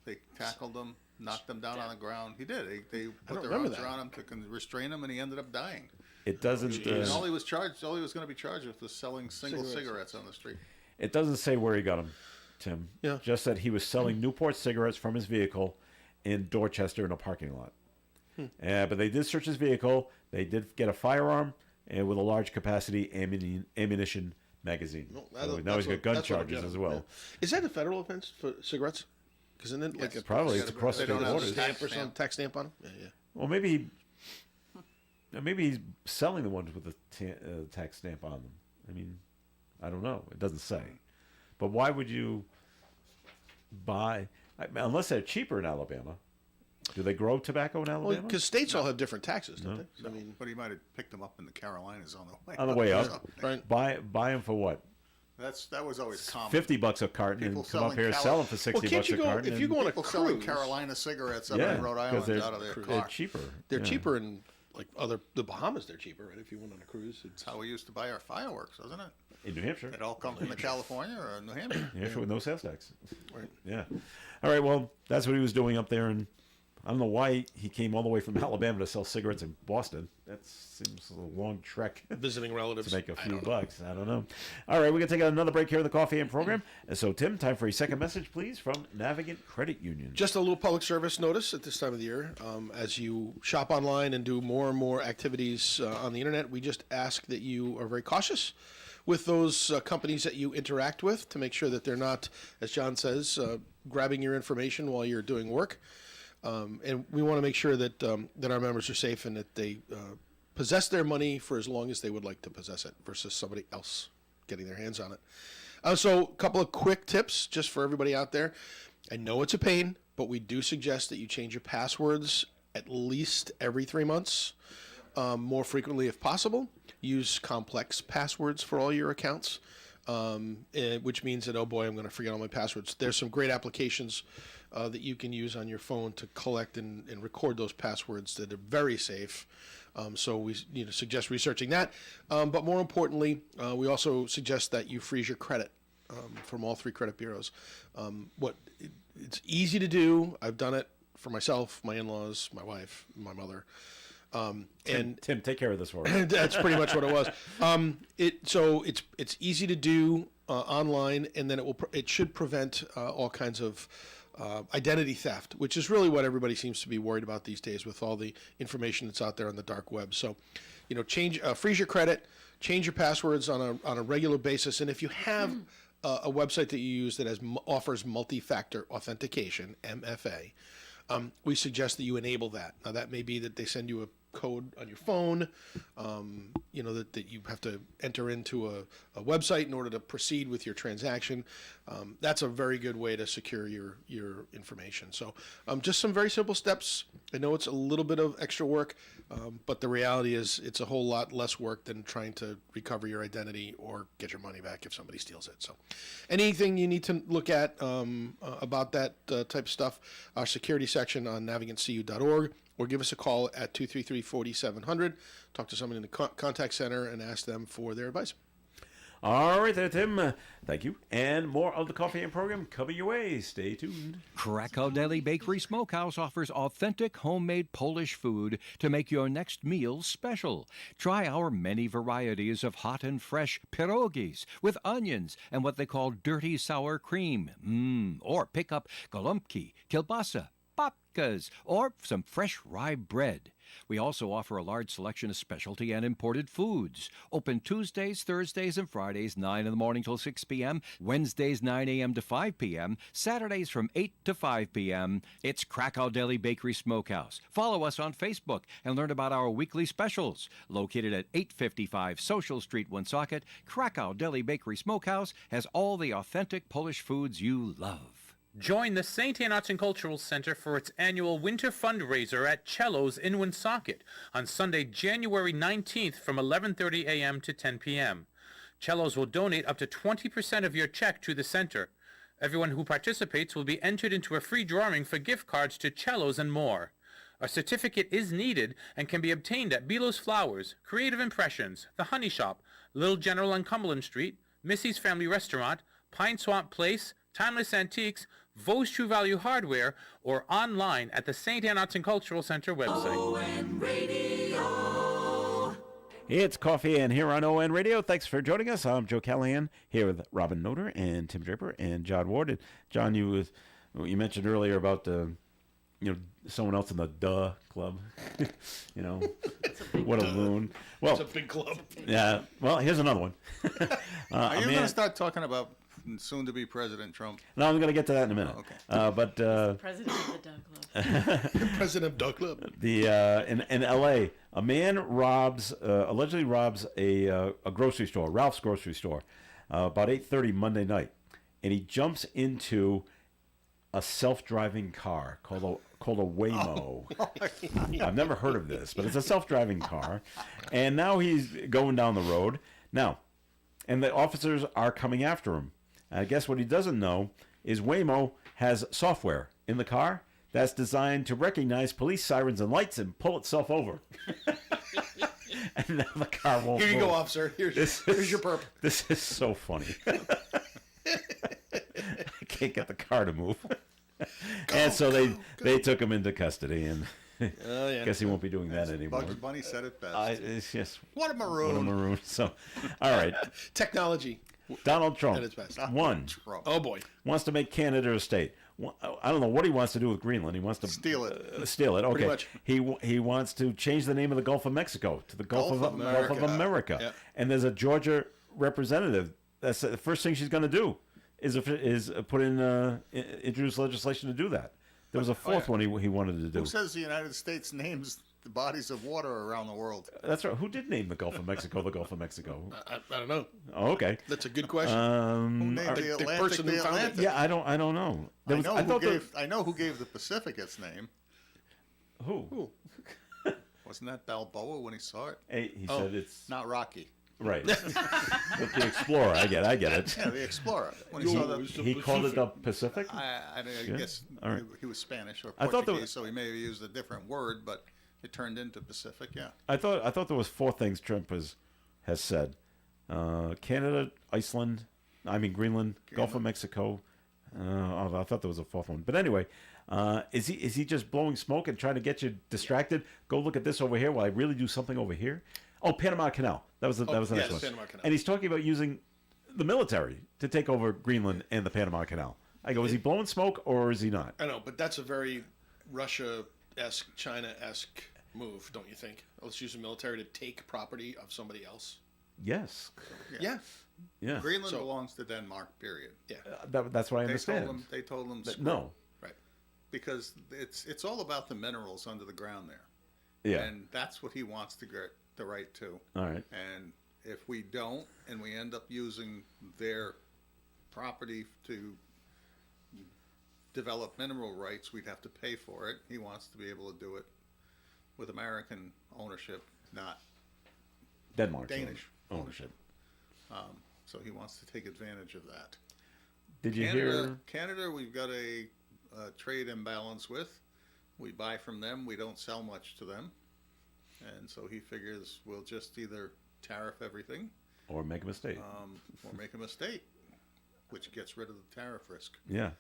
They tackled him, knocked him down on the ground. He did. They put don't their remember arms that. around him to restrain him, and he ended up dying. It doesn't. And all he was going to be charged with was selling single Cigarettes. cigarettes on the street. It doesn't say where he got them, Tim. Yeah. Just that he was selling Newport cigarettes from his vehicle in Dorchester in a parking lot. But they did search his vehicle. They did get a firearm and with a large capacity ammunition magazine. No, So that- now he's that's got gun that's what I'm charges getting, as well. yeah. Is that a federal offense for cigarettes? Because isn't it like Yes. a Probably it's across They the don't have borders. the stamp or tax some stamp. tax stamp on them? Yeah. Well, maybe he's selling the ones with the tax stamp on them. I mean, I don't know. It doesn't say. But why would you buy, unless they're cheaper in Alabama? Do they grow tobacco in Well, Alabama? because states all have different taxes, don't No. they? I mean, But he might have picked them up in the Carolinas on the way. On the way up. So right? Buy them for what? that was always common. $50 a carton, People and come up selling here, sell them for Well, $60 can't you a go carton. if you and- go on a People selling cruise? Carolina cigarettes up yeah, in Rhode 'cause Island out of their they're car. cheaper. They're Yeah. cheaper in like the Bahamas. They're cheaper, right? If you went on a cruise, it's That's how we used to buy our fireworks, wasn't it? In New Hampshire. It all come from the California or New Hampshire. New Hampshire with no sales tax. right. Yeah. All right. Well, that's what he was doing up there in I don't know why he came all the way from Alabama to sell cigarettes in Boston. That seems a long trek. Visiting relatives. To make a few bucks. I don't know. All right, we're going to take another break here in the Coffee and program. And so, Tim, time for a second message, please, from Navigant Credit Union. Just a little public service notice at this time of the year. As you shop online and do more and more activities on the internet, we just ask that you are very cautious with those companies that you interact with to make sure that they're not, as John says, grabbing your information while you're doing work. And we want to make sure that that our members are safe and that they possess their money for as long as they would like to possess it versus somebody else getting their hands on it. So a couple of quick tips just for everybody out there. I know it's a pain, but we do suggest that you change your passwords at least every 3 months, more frequently if possible. Use complex passwords for all your accounts, which means that, oh boy, I'm going to forget all my passwords. There's some great applications that you can use on your phone to collect and record those passwords that are very safe. So we suggest researching that. But more importantly, we also suggest that you freeze your credit from all 3 credit bureaus. It's easy to do. I've done it for myself, my in-laws, my wife, my mother. Tim, take care of this for us. That's pretty much what it was. It's easy to do online, and then it should prevent all kinds of identity theft, which is really what everybody seems to be worried about these days with all the information that's out there on the dark web. So, freeze your credit, change your passwords on a regular basis, and if you have a website that you use that offers multi-factor authentication, MFA, we suggest that you enable that. Now, that may be that they send you a code on your phone, that you have to enter into a website in order to proceed with your transaction. That's a very good way to secure your information. So just some very simple steps. I know it's a little bit of extra work, but the reality is it's a whole lot less work than trying to recover your identity or get your money back if somebody steals it. So anything you need to look at about that type of stuff, our security section on navigantcu.org, or give us a call at 233-4700. Talk to someone in the contact center and ask them for their advice. All right there, Tim. Thank you. And more of the Coffee and program coming your way. Stay tuned. Krakow Deli Bakery Smokehouse offers authentic homemade Polish food to make your next meal special. Try our many varieties of hot and fresh pierogies with onions and what they call dirty sour cream. Or pick up golubki, kielbasa, babkas, or some fresh rye bread. We also offer a large selection of specialty and imported foods. Open Tuesdays, Thursdays, and Fridays, 9 in the morning till 6 p.m., Wednesdays, 9 a.m. to 5 p.m., Saturdays from 8 to 5 p.m. It's Krakow Deli Bakery Smokehouse. Follow us on Facebook and learn about our weekly specials. Located at 855 Social Street, Woonsocket, Krakow Deli Bakery Smokehouse has all the authentic Polish foods you love. Join the St. Anne Arts and Cultural Center for its annual winter fundraiser at Cello's in Woonsocket on Sunday, January 19th from 11:30 a.m. to 10 p.m. Cello's will donate up to 20% of your check to the center. Everyone who participates will be entered into a free drawing for gift cards to Cello's and more. A certificate is needed and can be obtained at Belo's Flowers, Creative Impressions, The Honey Shop, Little General on Cumberland Street, Missy's Family Restaurant, Pine Swamp Place, Timeless Antiques, Vos True Value Hardware, or online at the St. Anne Arts and Cultural Center website. ON Radio. It's Coffee and here on ON Radio. Thanks for joining us. I'm Joe Callahan here with Robin Noter and Tim Draper and John Ward. And John, you mentioned earlier about someone else in the club. What a loon. Well, It's a big club. Yeah. Well, here's another one. Are you going to start talking about soon-to-be President Trump? No, I'm going to get to that in a minute. Okay. President of the Dog Club. President of Dog Club. In L.A., a man allegedly robs a grocery store, Ralph's grocery store, about 8:30 Monday night, and he jumps into a self-driving car called a Waymo. I've never heard of this, but it's a self-driving car, and now he's going down the road now, and the officers are coming after him. I guess what he doesn't know is Waymo has software in the car that's designed to recognize police sirens and lights and pull itself over. And now the car won't Here you move. go, officer. Here's your perp. This is so funny. I can't get the car to move. And so they took him into custody, and Oh, yeah. guess he won't be doing that anymore. Bugs Bunny said it best. It's just What a maroon. what a maroon. So, all right, Technology Donald Trump at its best. one Trump. Oh, boy. wants to make Canada a state. I don't know what he wants to do with Greenland. He wants to Steal it. Steal it. Okay. much. He wants to change the name of the Gulf of Mexico to the Gulf of America. Yeah. And there's a Georgia representative. That's the first thing she's going to do is put in introduce legislation to do that. There was a fourth one he wanted to do. Who says the United States names the bodies of water around the world? That's right. Who did name the Gulf of Mexico the Gulf of Mexico? I don't know. Oh, okay. That's a good question. Who named the the Atlantic person who the found it. Atlantic? Yeah, I don't know. There was, I know who gave the Pacific its name. who? Wasn't that Balboa when he saw it? He said it's Not Rocky. right. But the explorer. I get it. Yeah, the explorer. When he saw that, He called it the Pacific. I guess All right. he was Spanish or I thought Portuguese, that- so he may have used a different word, but it turned into Pacific. Yeah. I thought there was four things Trump has said: Canada, Greenland, Gulf of Mexico. I thought there was a fourth one, but anyway, is he just blowing smoke and trying to get you distracted? Go look at this over here while I really do something over here. Oh, Panama Canal. That was the next yes, one. Panama Canal. And he's talking about using the military to take over Greenland and the Panama Canal. I go, is he blowing smoke or is he not? I know, but that's a very Russia-esque, China-esque move, don't you think? Let's use the military to take property of somebody else. Yes. Yeah. Yeah. Greenland So- belongs to Denmark. Period. Yeah. That's what I understand. They told them screw No. Right. because it's all about the minerals under the ground there, Yeah. and that's what he wants to get the right to. All right. And if we don't, and we end up using their property to develop mineral rights, we'd have to pay for it. He wants to be able to do it with American ownership, not Denmark. Danish ownership. So he wants to take advantage of that. Did you hear? Canada, we've got a trade imbalance with. We buy from them. We don't sell much to them. And so he figures we'll just either tariff everything Or make a mistake. or make a mistake, which gets rid of the tariff risk. Yeah.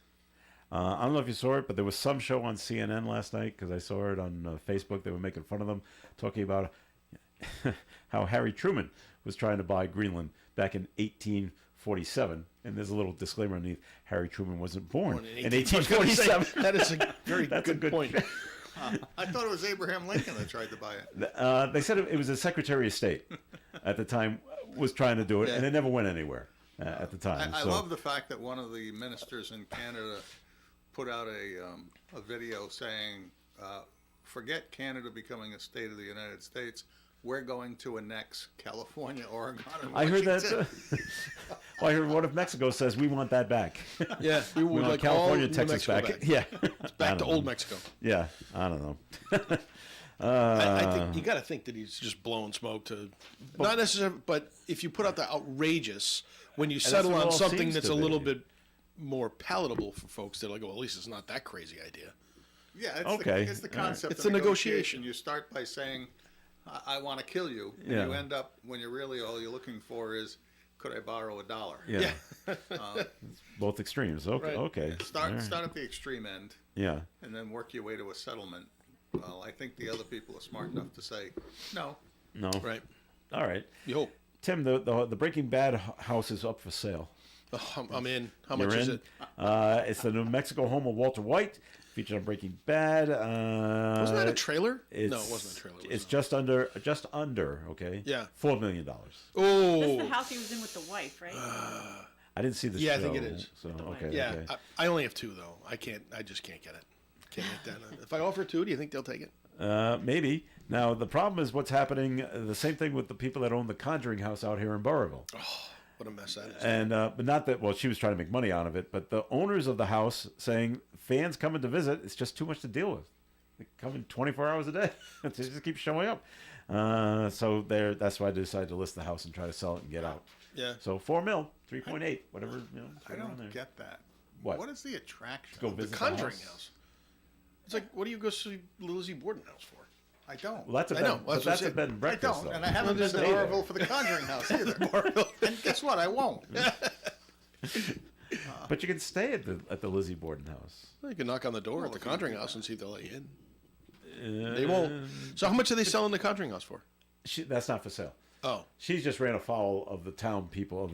I don't know if you saw it, but there was some show on CNN last night because I saw it on Facebook. They were making fun of them, talking about how Harry Truman was trying to buy Greenland back in 1847. And there's a little disclaimer underneath: Harry Truman wasn't born in 1847. That is a very That's a good good point. I thought it was Abraham Lincoln that tried to buy it. They said it was a Secretary of State at the time was trying to do it, and it never went anywhere at the time. I So- love the fact that one of the ministers in Canada put out a video saying, forget Canada becoming a state of the United States. We're going to annex California, Oregon, and I heard that. Washington." Well, I heard one of Mexico says we want that back. Yeah, we We would want like California, all Texas New Mexico back. Yeah, Back to old Mexico. Yeah, I don't know. I think you got to think that he's just blowing smoke to, not necessarily, but if you put out the outrageous, when you settle what it on all something seems that's to a little be. bit more palatable for folks, they're like, well, at least it's not that crazy idea. Yeah, it's Okay. it's the All right. concept It's of a negotiation. negotiation. You start by saying, I want to kill you. And Yeah. you end up, when you're really all you're looking for is, could I borrow $1? Yeah, Yeah. both extremes. Okay, Right. okay. Start All right. start at the extreme end Yeah, and then work your way to a settlement. Well, I think the other people are smart enough to say, no. no. Right. All right. You hope. Tim, the Breaking Bad house is up for sale. Oh, I'm in. How You're much is in? it? It's the New Mexico home of Walter White, featured on Breaking Bad. Wasn't that a trailer? It's, No, it wasn't a trailer. Was It's it? just under. Okay. Yeah. $4 million. This is Oh. the house he was in with the wife, right? I didn't see the Yeah, show. I think it is. So the okay. Yeah, Okay. I only have two though. I just can't get it. Can't get that. If I offer two, do you think they'll take it? Maybe. Now the problem is what's happening. The same thing with the people that own the Conjuring house out here in Burrillville. What a mess that is. And but not that. Well, she was trying to make money out of it. But the owners of the house saying fans coming to visit, it's just too much to deal with. They come in 24 hours a day. They just keep showing up. So that's why I decided to list the house and try to sell it and get out. Yeah. So $4 million, 3.8, whatever. I around there. don't get that. What? What is the attraction? Go of the visit Conjuring house. It's like, what do you go see Lizzie Borden house for? I don't. Well, that's a I bed, know, but that's what that's I'm a saying. bed and I breakfast. don't, though. and I haven't been to Stay there. Oroville for the Conjuring house either. And guess what? I won't. But you can stay at the Lizzie Borden house. Well, you can knock on the door at the Conjuring House and see if they'll let you in. They won't. So how much are they selling the Conjuring House for? That's not for sale. Oh. She just ran afoul of the town people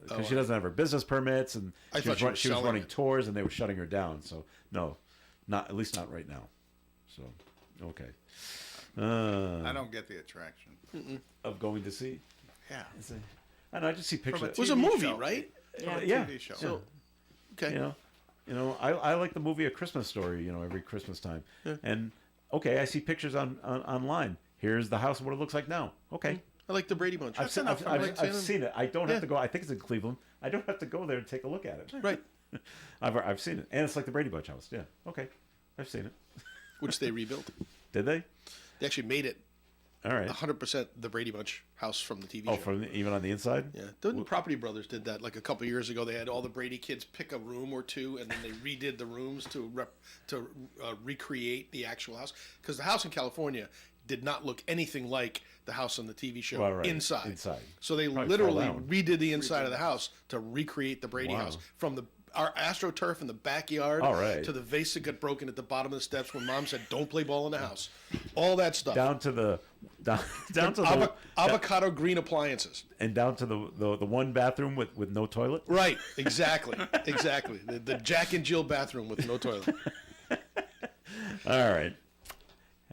because she doesn't have her business permits, and she was running tours, and they were shutting her down. So no, at least not right now. So okay. I don't get the attraction of going to see. Yeah. I know. I just see pictures. It was a movie, right? Yeah. TV show. So, okay. You know, I like the movie A Christmas Story. Every Christmas time, and okay, I see pictures online. Here's the house and what it looks like now. Okay. I like the Brady Bunch. I've seen it. I don't have to go. I think it's in Cleveland. I don't have to go there and take a look at it. Right. I've seen it, and it's like the Brady Bunch house. Yeah. Okay. I've seen it. Which they rebuilt. Did they? They actually made it. All right. 100% the Brady Bunch house from the TV show. Oh, from even on the inside? Yeah. The Property Brothers did that like a couple years ago. They had all the Brady kids pick a room or two, and then they redid the rooms to recreate the actual house. Because the house in California did not look anything like the house on the TV show inside. So they literally redid the inside of the house to recreate the Brady house from our AstroTurf in the backyard to the vase that got broken at the bottom of the steps when Mom said, "Don't play ball in the house." All that stuff. Down to the avocado green appliances, and down to the one bathroom with no toilet. Right. Exactly. Exactly. The Jack and Jill bathroom with no toilet. All right.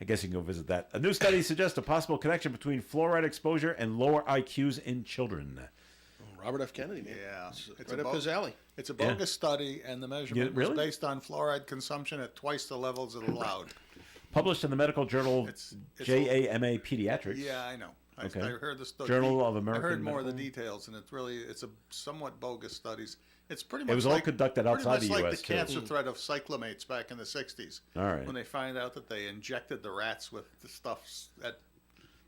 I guess you can go visit that. A new study suggests a possible connection between fluoride exposure and lower IQs in children. Robert F. Kennedy, man. Yeah. It's right up his alley. It's a bogus study, and the measurement was based on fluoride consumption at twice the levels it allowed. Published in the medical journal JAMA Pediatrics. Yeah, I know. I heard the story. Journal of American I heard more Medical. of the details, and it's a somewhat bogus studies. It's pretty much It was all conducted outside the like U.S. the cancer threat of cyclamates back in the 60s. All right. When they find out that they injected the rats with the stuff at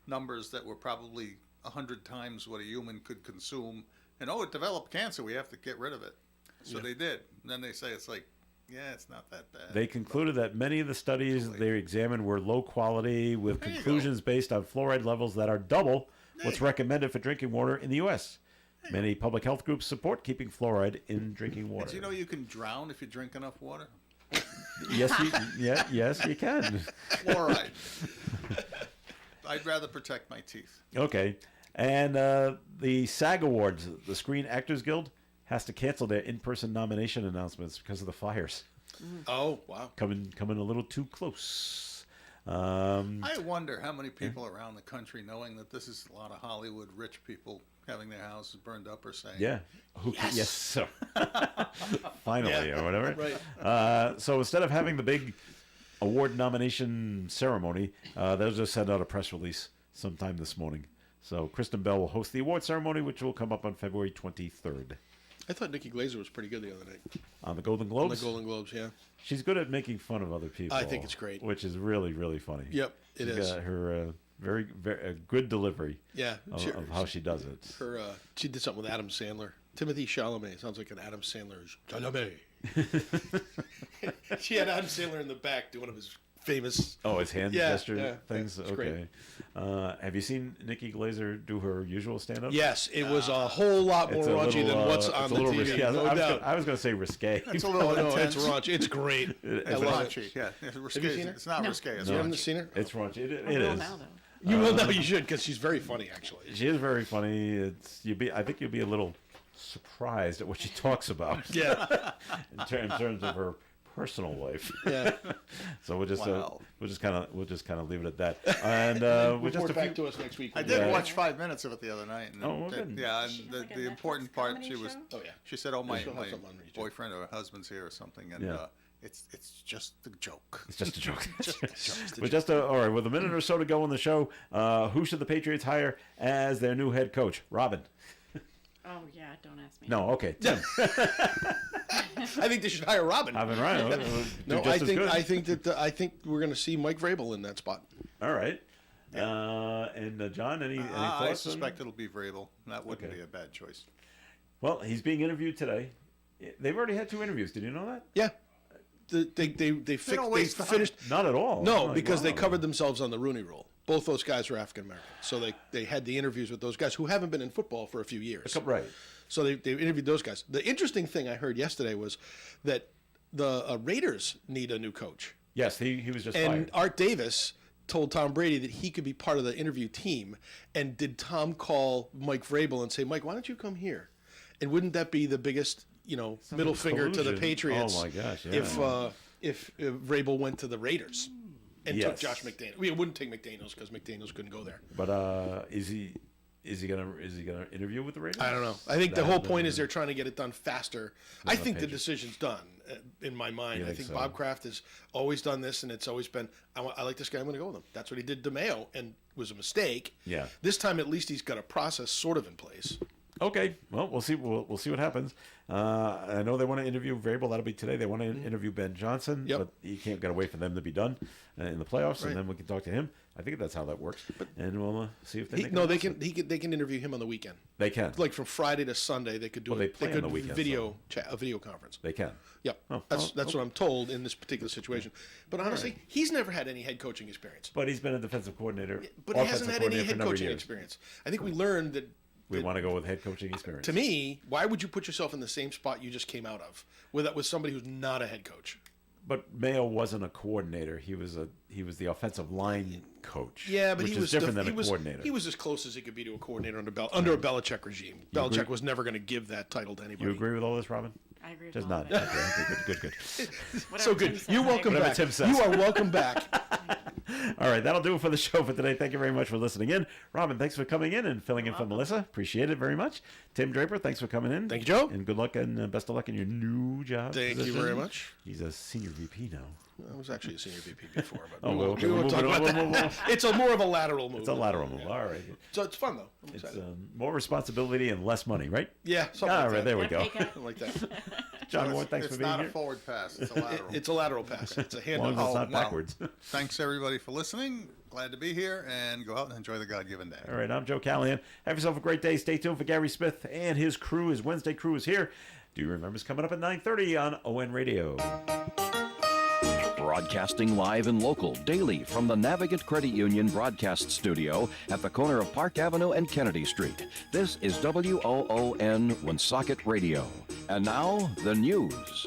numbers that were probably 100 times what a human could consume. And, it developed cancer. We have to get rid of it. So they did. And then they say it's like, it's not that bad. They concluded that many of the studies they examined were low quality, with conclusions based on fluoride levels that are double what's recommended for drinking water in the U.S. Many public health groups support keeping fluoride in drinking water. Did you know you can drown if you drink enough water? Yes, you can. Fluoride. I'd rather protect my teeth. Okay. And the SAG Awards, the Screen Actors Guild, has to cancel their in-person nomination announcements because of the fires. Oh, wow. Coming a little too close. I wonder how many people around the country, knowing that this is a lot of Hollywood rich people having their houses burned up, are saying, yeah. Yes. So, finally, or whatever. Right. So instead of having the big award nomination ceremony, they'll just send out a press release sometime this morning. So Kristen Bell will host the award ceremony, which will come up on February 23rd. I thought Nikki Glaser was pretty good the other night. On the Golden Globes? On the Golden Globes, yeah. She's good at making fun of other people. I think it's great. Which is really, really funny. Yep, it is. She's got her very, very good delivery of how she does it. She did something with Adam Sandler. Timothy Chalamet. Sounds like an Adam Sandler. Chalamet. She had Adam Sandler in the back doing one of his famous... Oh, his hand gesture things? It's okay. Have you seen Nikki Glaser do her usual stand-up? Yes, it was a whole lot more raunchy than what's on the TV. Risque. No doubt. I was going to say risque. It's a little it's raunchy. It's great. It's raunchy. Yeah, it's risque. Have you seen her? It's not risque. It's You haven't raunchy. seen her? It's raunchy. It I will is. now, though. You will know you should, because she's very funny, actually. She is very funny. I think you'll be a little surprised at what she talks about. Yeah. in terms of her personal life. Yeah. So we'll just kind of leave it at that. And we'll just report back to us next week. I did watch 5 minutes of it the other night. And good. Yeah, and She has like a the important Netflix part, comedy she was. show? Oh, yeah. She said, "Oh, my She'll have something on reach. boyfriend or husband's here or something," and it's just a joke. It's just a joke. Just a joke. All right, with a minute or so to go on the show, who should the Patriots hire as their new head coach? Robin. Oh, yeah, don't ask me. No, okay. Tim. I think they should hire Robin. Robin Ryan. No, I think we're going to see Mike Vrabel in that spot. All right. And John, any thoughts? I suspect it'll be Vrabel. That wouldn't be a bad choice. Well, he's being interviewed today. They've already had 2 interviews. Did you know that? Yeah. They finished. Not at all. No, because they covered themselves on the Rooney Rule. Both those guys are African American, so they had the interviews with those guys who haven't been in football for a few years. Right. So they interviewed those guys. The interesting thing I heard yesterday was that the Raiders need a new coach. Yes, he was just And fired. Art Davis told Tom Brady that he could be part of the interview team. And did Tom call Mike Vrabel and say, Mike, why don't you come here? And wouldn't that be the biggest, middle finger to the collusion. Patriots? Oh, my gosh, yeah. If Vrabel went to the Raiders and took Yes. Josh McDaniels. It wouldn't take McDaniels because McDaniels couldn't go there. But is he gonna interview with the Raiders? I don't know. I think the whole point is they're trying to get it done faster. I think the Patriots. decision's done in my mind. You I think think so? Bob Kraft has always done this, and it's always been, I like this guy, I'm going to go with him. That's what he did to Mayo, and was a mistake. Yeah. This time, at least, he's got a process sort of in place. Okay, well, we'll see. We'll see what happens. I know they want to interview Vrabel. That'll be today. They want to interview Ben Johnson, Yep. but you can't get away for them to be done in the playoffs, Right. and then we can talk to him. I think that's how that works, and we'll see if they make No, an they announcement. can interview him on the weekend. They can. Like from Friday to Sunday, they could do Well, they it. play on could the weekend, video chat, a video conference. They can. Yep, Oh, that's oh, what I'm told in this particular situation. But honestly, he's never had any head coaching experience. But he's been a defensive coordinator. But he offensive hasn't had any coordinator for a head number of coaching years. experience. I think we learned that. We want to go with head coaching experience. To me, why would you put yourself in the same spot you just came out of with somebody who's not a head coach? But Mayo wasn't a coordinator. He was the offensive line coach. Yeah, but which he is was different than a coordinator. He was as close as he could be to a coordinator under a Belichick regime. Belichick was never going to give that title to anybody. You agree with all this, Robin? I agree with Just all not. of it. Okay, good. Whatever So Tim good. says, You're I welcome agree. Whatever back. Tim says. You are welcome back. All right, that'll do it for the show for today. Thank you very much for listening in. Robin, thanks for coming in and filling in for Melissa. Appreciate it very much. Tim Draper, thanks for coming in. Thank you, Joe. And good luck and best of luck in your new job. Thank you position. very much. He's a senior VP now. I was actually a senior VP before, but Oh, well, okay, we we'll won't talk move about on. that. It's a more of a lateral move. It's a lateral move. All right. So it's fun though. I'm It's excited. more responsibility and less money, right? Yeah, something All like right, that. there we go. Something like that. John Ward, thanks it's for being not here. a forward pass. It's a lateral. It's a lateral pass. It's a As hand long as it's off. not backwards. Thanks everybody for listening. Glad to be here, and go out and enjoy the God-given day. All right, I'm Joe Callahan. Have yourself a great day. Stay tuned for Gary Smith and his crew. His Wednesday crew is here. Do remember it's coming up at 9:30 on ON Radio. Broadcasting live and local daily from the Navigant Credit Union broadcast studio at the corner of Park Avenue and Kennedy Street. This is WOON Woonsocket Radio. And now, the news.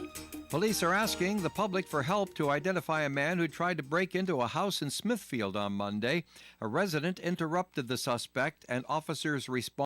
Police are asking the public for help to identify a man who tried to break into a house in Smithfield on Monday. A resident interrupted the suspect, and officers responded.